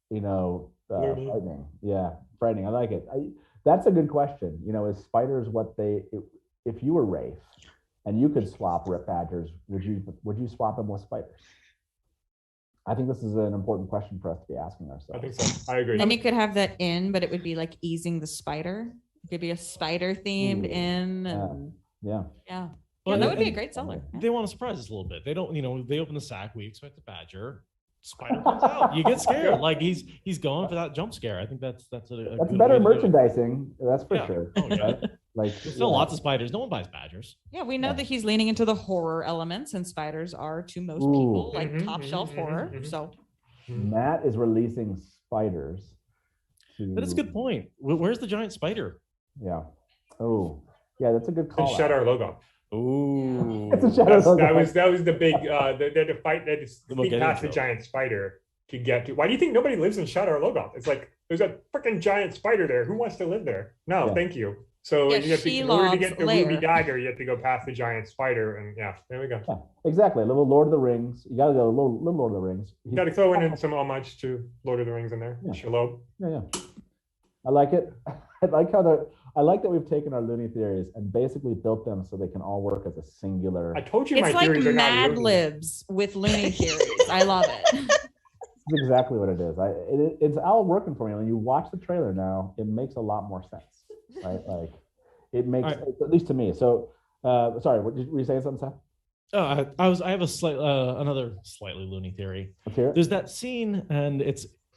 [SPEAKER 2] frightening. Yeah, frightening. I like it. That's a good question. Is spiders what they? If you were Rafe, and you could swap badgers, would you swap them with spiders? I think this is an important question for us to be asking ourselves.
[SPEAKER 4] I think so. I agree.
[SPEAKER 5] And you could have that in, but it would be like easing the spider. It could be a spider themed in.
[SPEAKER 2] Yeah.
[SPEAKER 5] Well, that would be a great seller.
[SPEAKER 1] They want to surprise us a little bit. They don't, they open the sack. We expect a badger. Spider comes out. You get scared. Like he's going for that jump scare. I think that's a
[SPEAKER 2] better merchandising. That's for sure.
[SPEAKER 1] Oh, yeah.
[SPEAKER 2] Right? Like
[SPEAKER 1] there's still lots of spiders. No one buys badgers.
[SPEAKER 5] Yeah, we know that he's leaning into the horror elements, and spiders are to most people like top shelf horror. So
[SPEAKER 2] Matt is releasing spiders.
[SPEAKER 1] That's a good point. Where's the giant spider?
[SPEAKER 2] Yeah. Oh, yeah. That's a good call.
[SPEAKER 4] Shut our logo.
[SPEAKER 1] Ooh,
[SPEAKER 2] it's a shadow logo.
[SPEAKER 4] That was the big the fight that is past the giant spider to get to. Why do you think nobody lives in Shadow Logoth? It's like there's a freaking giant spider there. Who wants to live there? No, thank you. So you have to, in order to get the ruby dagger, you have to go past the giant spider, and there we go.
[SPEAKER 2] Yeah, exactly. A little Lord of the Rings. You got to go a little Lord of the Rings.
[SPEAKER 4] You got to throw in some homage to Lord of the Rings in there.
[SPEAKER 2] Yeah.
[SPEAKER 4] Shalom.
[SPEAKER 2] Yeah. I like it. I like that we've taken our loony theories and basically built them so they can all work as a singular.
[SPEAKER 4] I told you
[SPEAKER 5] it's
[SPEAKER 4] my theories are not
[SPEAKER 5] Mad Libs with loony theories. I love it.
[SPEAKER 2] That's exactly what it is. It's all working for me. When you watch the trailer now, it makes a lot more sense, right? Like it makes, at least to me. So, sorry, were you saying something, Seth?
[SPEAKER 1] I have another slightly loony theory.
[SPEAKER 2] Let's hear it.
[SPEAKER 1] There's that scene, and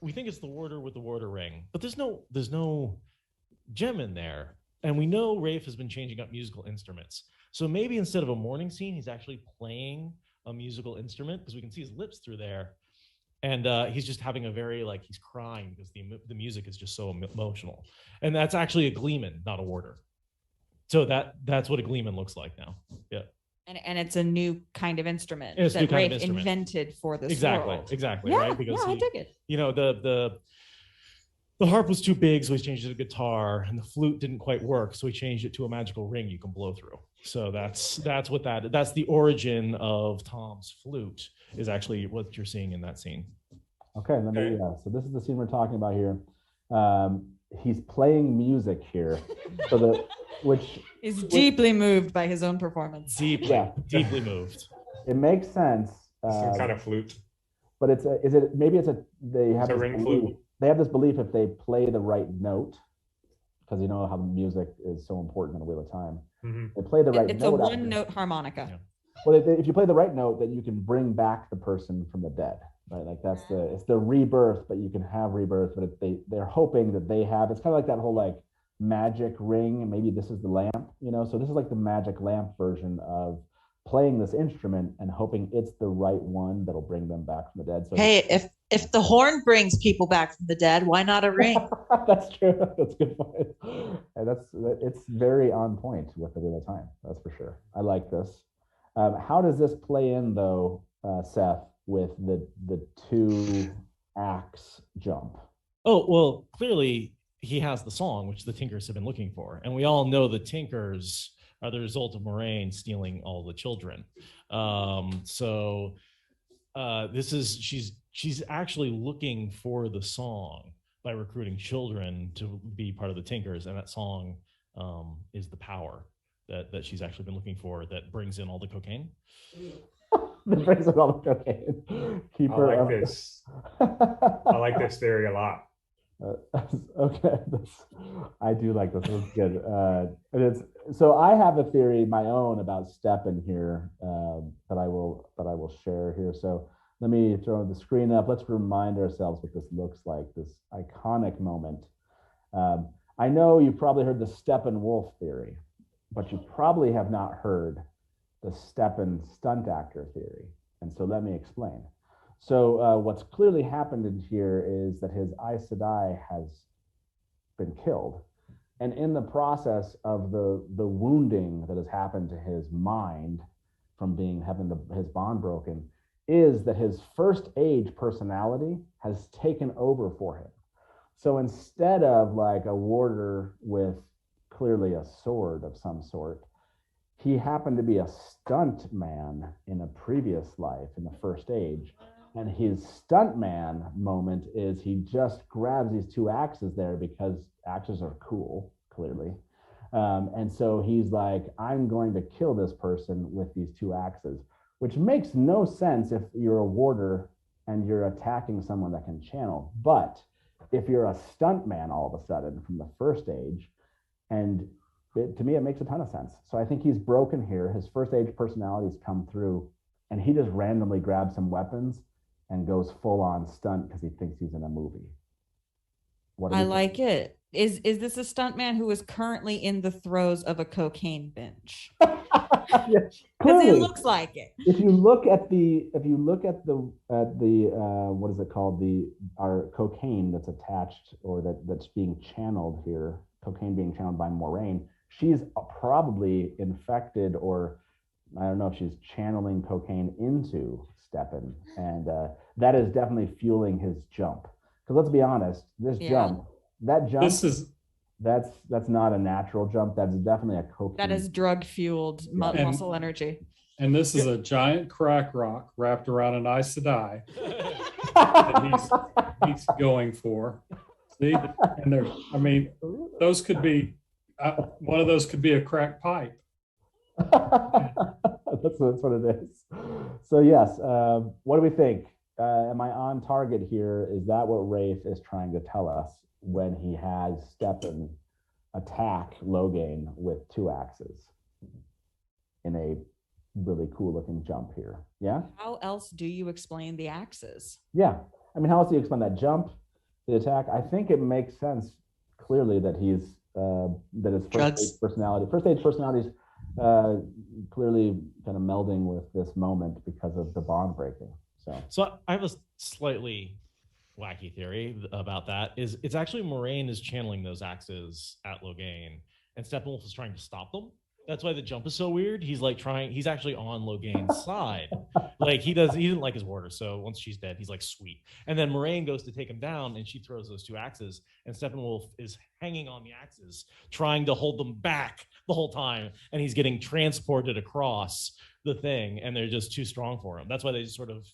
[SPEAKER 1] we think it's the warder with the warder ring, but there's no gem in there, and we know Rafe has been changing up musical instruments. So maybe instead of a morning scene, he's actually playing a musical instrument, because we can see his lips through there. And he's just having he's crying because the music is just so emotional. And that's actually a gleeman, not a warder. So that's what a gleeman looks like now. Yeah.
[SPEAKER 5] And it's a new kind of instrument
[SPEAKER 1] that
[SPEAKER 5] Rafe invented for this world.
[SPEAKER 1] Exactly.
[SPEAKER 5] Yeah,
[SPEAKER 1] right? Because
[SPEAKER 5] I dig it.
[SPEAKER 1] The harp was too big, so he changed it to guitar, and the flute didn't quite work, so he changed it to a magical ring you can blow through. So that's the origin of Tom's flute, is actually what you're seeing in that scene.
[SPEAKER 2] Okay, so this is the scene we're talking about here. He's playing music here, which
[SPEAKER 5] is deeply moved by his own performance.
[SPEAKER 1] Deeply moved.
[SPEAKER 2] It makes sense.
[SPEAKER 4] Some kind of flute,
[SPEAKER 2] but they have
[SPEAKER 4] a ring flute.
[SPEAKER 2] They have this belief if they play the right note, because you know how music is so important in a Wheel of Time.
[SPEAKER 4] Mm-hmm.
[SPEAKER 2] They play the right note.
[SPEAKER 5] It's a one-note harmonica.
[SPEAKER 1] Yeah.
[SPEAKER 2] Well, if you play the right note, then you can bring back the person from the dead, right? Like it's the rebirth, but you can have rebirth, but they're hoping that they have, it's kind of like that whole like magic ring, and maybe this is the lamp, you know? So this is like the magic lamp version of playing this instrument and hoping it's the right one that'll bring them back from the dead. So
[SPEAKER 3] hey, if the horn brings people back from the dead, why not a ring?
[SPEAKER 2] That's true. That's a good point. And it's very on point with the Wheel of Time. That's for sure. I like this. How does this play in though, Seth, with the 2 axe jump?
[SPEAKER 1] Oh, well, clearly he has the song, which the Tinkers have been looking for. And we all know the Tinkers are the result of Moraine stealing all the children. She's actually looking for the song by recruiting children to be part of the Tinkers. And that song is the power that she's actually been looking for that brings in all the cocaine.
[SPEAKER 2] That brings in all the cocaine.
[SPEAKER 4] I like this theory a lot.
[SPEAKER 2] Okay, I do like this. It's good. So I have a theory, my own, about Steppen here that I will share here. So let me throw the screen up. Let's remind ourselves what this looks like. This iconic moment. I know you've probably heard the Steppenwolf theory, but you probably have not heard the Steppen stunt actor theory. And so let me explain. So what's clearly happened in here is that his Aes Sedai has been killed. And in the process of the wounding that has happened to his mind from having his bond broken, is that his first age personality has taken over for him. So instead of like a warder with clearly a sword of some sort, he happened to be a stunt man in a previous life in the first age. And his stuntman moment is he just grabs these 2 axes there because axes are cool, clearly. And so he's like, I'm going to kill this person with these 2 axes, which makes no sense if you're a warder and you're attacking someone that can channel. But if you're a stuntman all of a sudden from the first age, and to me, it makes a ton of sense. So I think he's broken here. His first age personalities come through, and he just randomly grabs some weapons and goes full on stunt because he thinks he's in a movie.
[SPEAKER 5] I like it. Is this a stuntman who is currently in the throes of a cocaine binge? Because it looks like it.
[SPEAKER 2] If you look at the what is it called, our cocaine that's attached or that's being channeled here, cocaine being channeled by Moraine, she's probably infected, or I don't know if she's channeling cocaine into Steppen, and that is definitely fueling his jump. Because let's be honest, that's not a natural jump. That's definitely a cocaine.
[SPEAKER 5] That is drug fueled muscle energy.
[SPEAKER 6] And this is a giant crack rock wrapped around an Aes Sedai that he's going for. See, and those could be one of those could be a crack pipe.
[SPEAKER 2] That's what it is. So yes, what do we think? Am I on target here? Is that what Rafe is trying to tell us when he has Steppen attack Logain with 2 axes in a really cool looking jump here? Yeah.
[SPEAKER 5] How else do you explain the axes?
[SPEAKER 2] Yeah, I mean, how else do you explain that jump, the attack? I think it makes sense clearly that he's that his first age personalities clearly kind of melding with this moment because of the bond breaking.
[SPEAKER 1] So I have a slightly wacky theory about that. It's actually Moraine is channeling those axes at Logain, and Steppenwolf is trying to stop them. That's why the jump is so weird. He's actually on Logain's side. Like he didn't like his warder. So once she's dead, he's like, sweet. And then Moraine goes to take him down and she throws those 2 axes, and Steppenwolf is hanging on the axes, trying to hold them back the whole time. And he's getting transported across the thing, and they're just too strong for him. That's why they just sort of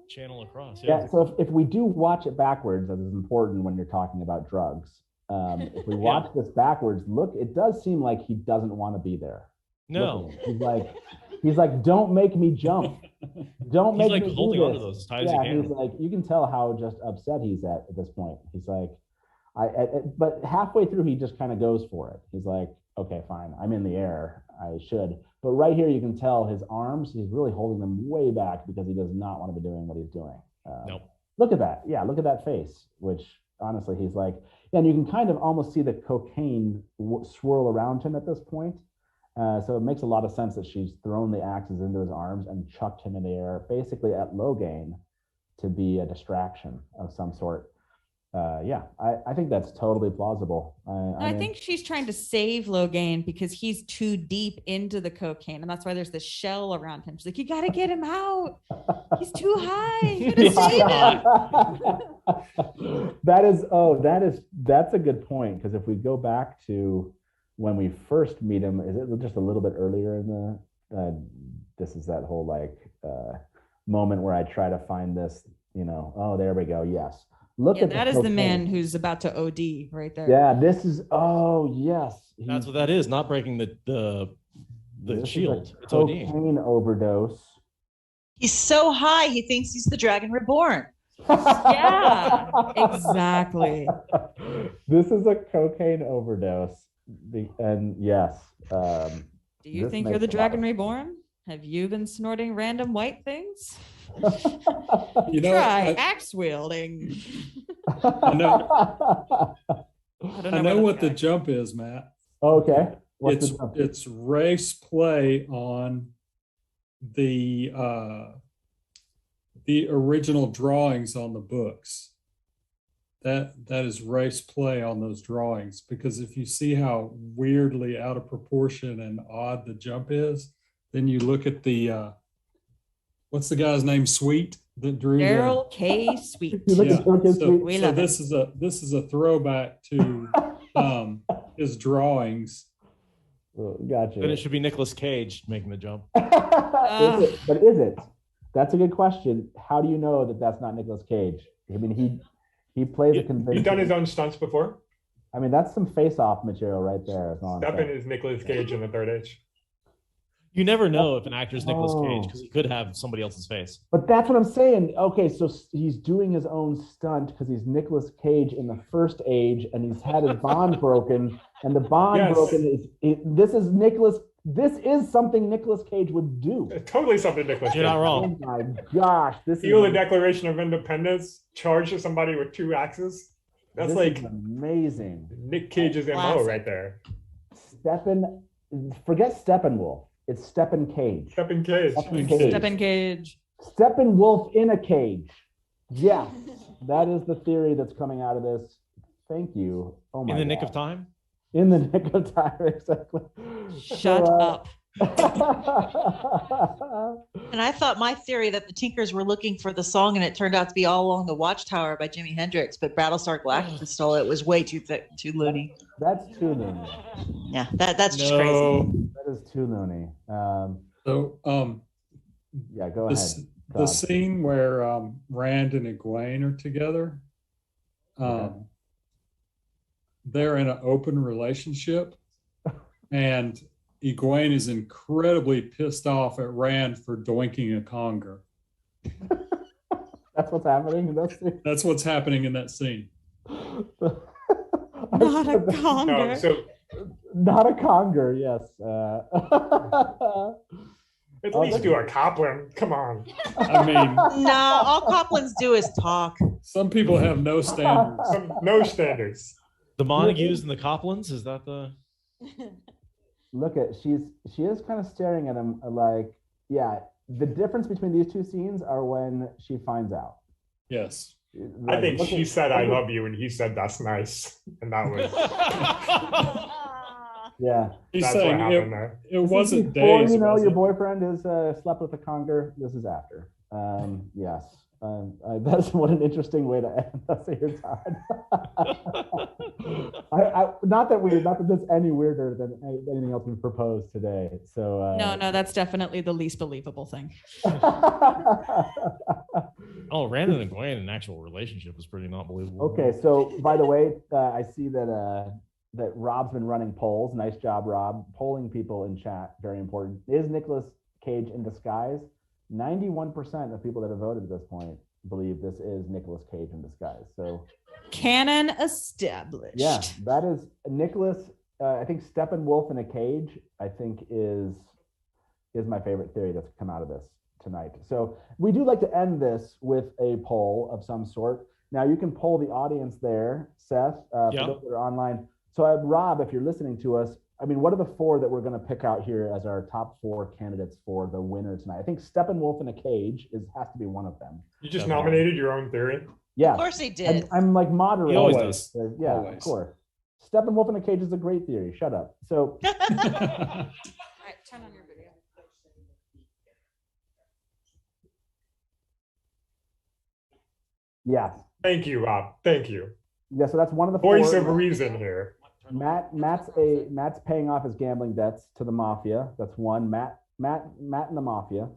[SPEAKER 1] channel across.
[SPEAKER 2] Yeah. So if we do watch it backwards, that is important when you're talking about drugs. If we watch this backwards, look, it does seem like he doesn't want to be there.
[SPEAKER 1] No,
[SPEAKER 2] he's like, don't make me jump. Don't make me do this. He's like
[SPEAKER 1] holding onto those as tight as he can.
[SPEAKER 2] He's like, you can tell how just upset he's at this point. He's like, But halfway through, he just kind of goes for it. He's like, okay, fine, I'm in the air, I should. But right here, you can tell his arms, he's really holding them way back because he does not want to be doing what he's doing.
[SPEAKER 1] Nope.
[SPEAKER 2] Look at that. Yeah, look at that face, which honestly, he's like, and you can kind of almost see the cocaine swirl around him at this point. So it makes a lot of sense that she's thrown the axes into his arms and chucked him in the air, basically at low gain, to be a distraction of some sort. I think that's totally plausible.
[SPEAKER 5] I think she's trying to save Logain because he's too deep into the cocaine, and that's why there's this shell around him. She's like, you got to get him out. He's too high. You gotta save him. That's a good point, because if we go back to when we first meet him, is it just a little bit earlier in the? This is that whole moment where I try to find this. Oh, there we go. Yes. Look at that is the man who's about to OD right there. Yeah, this is yes.
[SPEAKER 1] That's what that is, not breaking the shield.
[SPEAKER 2] It's cocaine overdose.
[SPEAKER 3] He's so high he thinks he's the Dragon Reborn.
[SPEAKER 5] Yeah, exactly.
[SPEAKER 2] This is a cocaine overdose. And yes.
[SPEAKER 5] Do you think you're the Dragon Reborn? Have you been snorting random white things? Try axe wielding.
[SPEAKER 6] I know what the jump is, Matt.
[SPEAKER 2] Okay.
[SPEAKER 6] It's race play on the original drawings on the books. That is race play on those drawings, because if you see how weirdly out of proportion and odd the jump is, then you look at the what's the guy's name? Sweet that drew
[SPEAKER 5] Daryl K. Sweet.
[SPEAKER 6] Yeah. So this is a throwback to his drawings.
[SPEAKER 2] Gotcha.
[SPEAKER 1] Then it should be Nicolas Cage making the jump.
[SPEAKER 2] Is it? That's a good question. How do you know that that's not Nicolas Cage? I mean, he plays a convincing.
[SPEAKER 4] He's done his own stunts before.
[SPEAKER 2] I mean, that's some face-off material right there.
[SPEAKER 4] Steppen is Nicolas Cage in the Third Age.
[SPEAKER 1] You never know if an actor is Nicolas Cage, because he could have somebody else's face.
[SPEAKER 2] But that's what I'm saying. Okay, so he's doing his own stunt because he's Nicolas Cage in the First Age, and he's had his bond broken, and the bond broken this is something Nicolas Cage would do.
[SPEAKER 4] Totally something Nicolas Cage.
[SPEAKER 1] You're not wrong.
[SPEAKER 2] Oh my gosh,
[SPEAKER 4] Steal the Declaration of Independence, charge somebody with 2 axes. That's
[SPEAKER 2] amazing.
[SPEAKER 4] Nick Cage's MO right there.
[SPEAKER 2] Forget Steppenwolf. It's Steppen Cage.
[SPEAKER 4] Steppen Cage.
[SPEAKER 2] Steppenwolf in a cage. Yes, that is the theory that's coming out of this. Thank you. Oh my God.
[SPEAKER 1] In the nick of time?
[SPEAKER 2] In the nick of time, exactly.
[SPEAKER 5] Shut up.
[SPEAKER 3] And I thought my theory that the Tinkers were looking for the song and it turned out to be All Along the Watchtower by Jimi Hendrix, but Battlestar Galactica stole it. Was way too thick, too loony.
[SPEAKER 2] That's too loony.
[SPEAKER 3] Yeah, that's just crazy.
[SPEAKER 2] That is too loony. Yeah, go ahead.
[SPEAKER 6] The scene where Rand and Egwene are together, they're in an open relationship, and Egwene is incredibly pissed off at Rand for doinking a conger.
[SPEAKER 2] That's what's happening in that scene?
[SPEAKER 6] That's what's happening in that scene.
[SPEAKER 5] Not a conger.
[SPEAKER 2] Not a conger, yes.
[SPEAKER 4] At least do a Copland. Come on.
[SPEAKER 6] I mean,
[SPEAKER 3] no, all Coplans do is talk.
[SPEAKER 6] Some people have no standards.
[SPEAKER 4] No standards.
[SPEAKER 1] The Montagues and the Coplans, is that the?
[SPEAKER 2] Look at she is kind of staring at him like, yeah. The difference between these two scenes are when she finds out.
[SPEAKER 6] Yes.
[SPEAKER 4] Like, I think she said "I love you" and he said "That's nice," and that was.
[SPEAKER 2] Yeah.
[SPEAKER 6] He's saying it wasn't
[SPEAKER 2] before,
[SPEAKER 6] days.
[SPEAKER 2] Your boyfriend has slept with a conger. This is after. Yes. That's what an interesting way to end us here, Todd. Not that that's any weirder than anything else we've proposed today. So
[SPEAKER 5] no, that's definitely the least believable thing.
[SPEAKER 1] Oh, Rand and Egwene in an actual relationship is pretty not believable.
[SPEAKER 2] Okay, so by the way, I see that Rob's been running polls. Nice job, Rob. Polling people in chat, very important. Is Nicolas Cage in disguise? 91% of people that have voted at this point believe this is Nicolas Cage in disguise. So
[SPEAKER 5] canon established.
[SPEAKER 2] Yeah, that is Nicolas. I think Steppenwolf in a cage, I think is my favorite theory that's come out of this tonight. So we do like to end this with a poll of some sort. Now you can poll the audience there, Seth, for those that are online. So Rob, if you're listening to us, I mean, what are the 4 that we're going to pick out here as our top 4 candidates for the winner tonight? I think Steppenwolf in a cage has to be one of them.
[SPEAKER 4] You just nominated your own theory?
[SPEAKER 2] Yeah.
[SPEAKER 3] Of course he did.
[SPEAKER 2] I'm like moderating.
[SPEAKER 1] He always does.
[SPEAKER 2] Yeah,
[SPEAKER 6] Always.
[SPEAKER 2] Of course. Steppenwolf in a cage is a great theory. Shut up. So
[SPEAKER 5] All right, turn on your video.
[SPEAKER 2] yeah.
[SPEAKER 4] Thank you, Rob. Thank you.
[SPEAKER 2] Yeah, so that's one of the
[SPEAKER 4] Voice
[SPEAKER 2] 4.
[SPEAKER 4] of reason here.
[SPEAKER 2] Matt's paying off his gambling debts to the mafia. That's one. Matt and the mafia.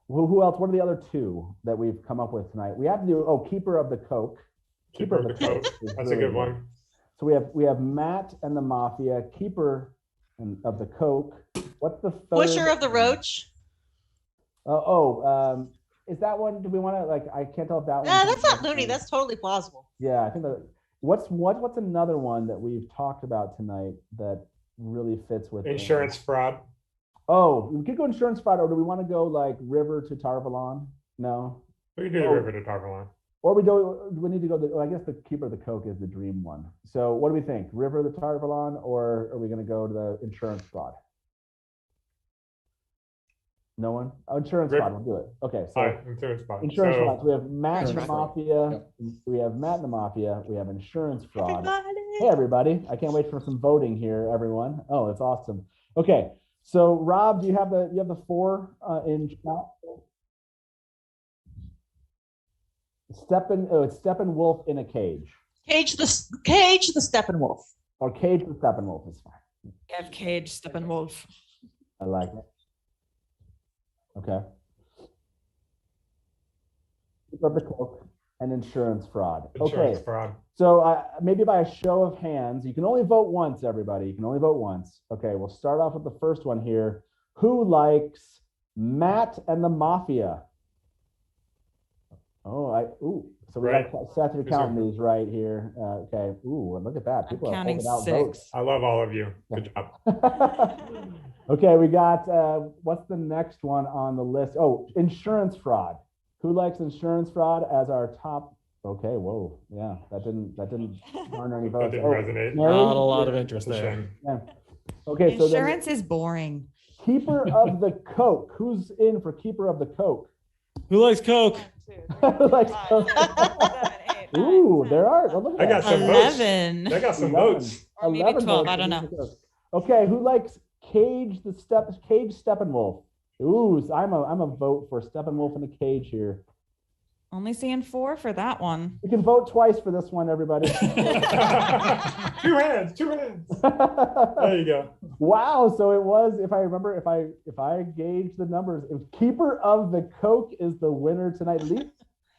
[SPEAKER 2] Who else? What are the other 2 that we've come up with tonight? We have to do Keeper of the Coke.
[SPEAKER 4] Keeper of the Coke. That's a good one.
[SPEAKER 2] So we have Matt and the mafia, Keeper of the Coke. What's the third?
[SPEAKER 3] Pusher of the Roach.
[SPEAKER 2] Is that one? Do we want to I can't tell if that one.
[SPEAKER 3] Nah, that's not loony. That's totally plausible.
[SPEAKER 2] Yeah, I think that. What's another one that we've talked about tonight that really fits with
[SPEAKER 4] insurance fraud?
[SPEAKER 2] Oh, we could go insurance fraud, or do we want to go like River to Tarvalon? No.
[SPEAKER 4] We can do the River to Tarvalon.
[SPEAKER 2] Or we need to go. I guess the Keeper of the Coke is the dream one. So what do we think? River to Tarvalon, or are we going to go to the insurance fraud? No one? Oh, insurance fraud. We'll do it. Okay. So
[SPEAKER 4] insurance fraud.
[SPEAKER 2] Insurance fraud. So we have Matt and the Mafia. Yep. We have Matt and the Mafia. We have insurance fraud. Hey, everybody. I can't wait for some voting here, everyone. Oh, it's awesome. Okay. So Rob, do you have the 4 in chat? It's Steppenwolf in a cage.
[SPEAKER 3] Cage the Steppenwolf.
[SPEAKER 2] Or Cage the Steppenwolf is fine.
[SPEAKER 5] Have Cage Steppenwolf.
[SPEAKER 2] I like it. Okay. Keep up the Coke and insurance fraud.
[SPEAKER 4] Insurance fraud.
[SPEAKER 2] So maybe by a show of hands, you can only vote once, everybody. You can only vote once. Okay, we'll start off with the first one here. Who likes Matt and the Mafia? So we got Seth, you're counting these right here. Okay. Ooh, look at that. People are
[SPEAKER 5] counting
[SPEAKER 2] out
[SPEAKER 5] 6.
[SPEAKER 2] votes.
[SPEAKER 4] I love all of you. Good job.
[SPEAKER 2] Okay, we got what's the next one on the list? Oh, insurance fraud. Who likes insurance fraud as our top? Okay, whoa, yeah, that didn't garner any votes.
[SPEAKER 4] That didn't resonate.
[SPEAKER 2] Mary?
[SPEAKER 1] Not a lot of interest there.
[SPEAKER 2] Yeah. Okay, so
[SPEAKER 5] insurance is boring.
[SPEAKER 2] Keeper of the Coke. Who's in for Keeper of the Coke?
[SPEAKER 1] Who likes Coke?
[SPEAKER 2] Who likes Coke? Ooh, there are. Oh, look at
[SPEAKER 4] I got some
[SPEAKER 5] 11.
[SPEAKER 4] votes. I got some votes.
[SPEAKER 5] Or maybe 12. I don't know.
[SPEAKER 2] Okay, who likes Cage Steppenwolf? Ooh, so I'm a vote for Steppenwolf in the cage here.
[SPEAKER 5] Only seeing 4 for that one.
[SPEAKER 2] You can vote twice for this one, everybody.
[SPEAKER 4] 2 hands. There you go.
[SPEAKER 2] Wow. So it was, if I remember, if I gauge the numbers, if Keeper of the Coke is the winner tonight.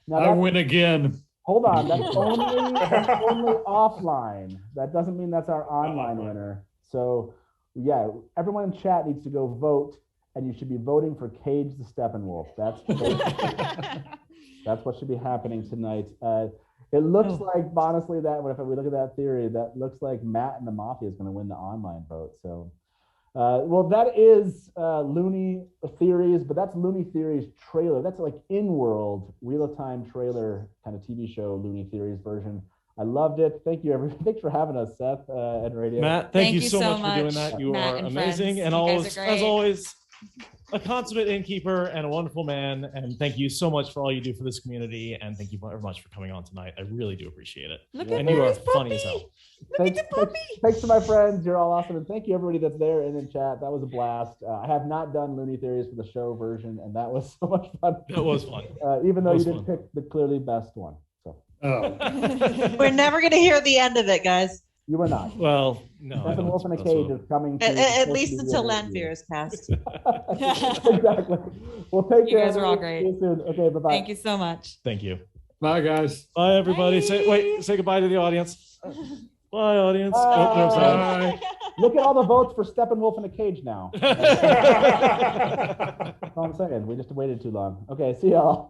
[SPEAKER 2] Now
[SPEAKER 6] I win again.
[SPEAKER 2] Hold on. That's only offline. That doesn't mean that's our online winner. So yeah, everyone in chat needs to go vote, and you should be voting for Cage the Steppenwolf. That's what should be happening tonight. It looks like, honestly, that if we look at that theory, that looks like Matt and the Mafia is going to win the online vote. So, well, that is Loony Theories, but that's Loony Theories trailer. That's like in-world, real-time trailer kind of TV show Loony Theories version. I loved it. Thank you, everyone. Thanks for having us, Seth, and Radio.
[SPEAKER 1] Matt, thank you so much for doing that. You
[SPEAKER 5] Matt
[SPEAKER 1] are
[SPEAKER 5] and
[SPEAKER 1] amazing,
[SPEAKER 5] friends.
[SPEAKER 1] and
[SPEAKER 5] You
[SPEAKER 1] always,
[SPEAKER 5] guys are great.
[SPEAKER 1] as always, a consummate innkeeper and a wonderful man. And thank you so much for all you do for this community. And thank you very much for coming on tonight. I really do appreciate it.
[SPEAKER 5] Look
[SPEAKER 1] And
[SPEAKER 5] at
[SPEAKER 1] you are
[SPEAKER 5] Mary's
[SPEAKER 1] funny
[SPEAKER 5] puppy.
[SPEAKER 1] as hell.
[SPEAKER 2] Thanks to my friends. You're all awesome. And thank you, everybody that's there and in chat. That was a blast. I have not done Loony Theories for the show version, and that was so much fun.
[SPEAKER 1] That was fun.
[SPEAKER 2] Even though
[SPEAKER 1] That
[SPEAKER 2] you
[SPEAKER 1] was
[SPEAKER 2] didn't pick the clearly best one. So
[SPEAKER 3] We're never going to hear the end of it, guys.
[SPEAKER 2] you were not.
[SPEAKER 1] Well, no. I don't
[SPEAKER 2] Wolf in a
[SPEAKER 1] suppose
[SPEAKER 2] Cage
[SPEAKER 1] so.
[SPEAKER 2] is coming to
[SPEAKER 3] At least until Landfear is cast.
[SPEAKER 2] Exactly. Well, take
[SPEAKER 5] You
[SPEAKER 2] care.
[SPEAKER 5] guys are all
[SPEAKER 2] everybody.
[SPEAKER 5] great.
[SPEAKER 2] See you soon. Okay, bye-bye.
[SPEAKER 5] Thank you so much.
[SPEAKER 1] Thank you.
[SPEAKER 6] Bye, guys.
[SPEAKER 1] Bye, everybody.
[SPEAKER 5] Bye.
[SPEAKER 1] Say goodbye to the audience. Bye, audience.
[SPEAKER 2] Bye.
[SPEAKER 1] Oh, no, I'm sorry.
[SPEAKER 6] Bye.
[SPEAKER 2] Look at all the votes for Steppenwolf in a Cage now. That's all I'm saying. We just waited too long. Okay, see y'all.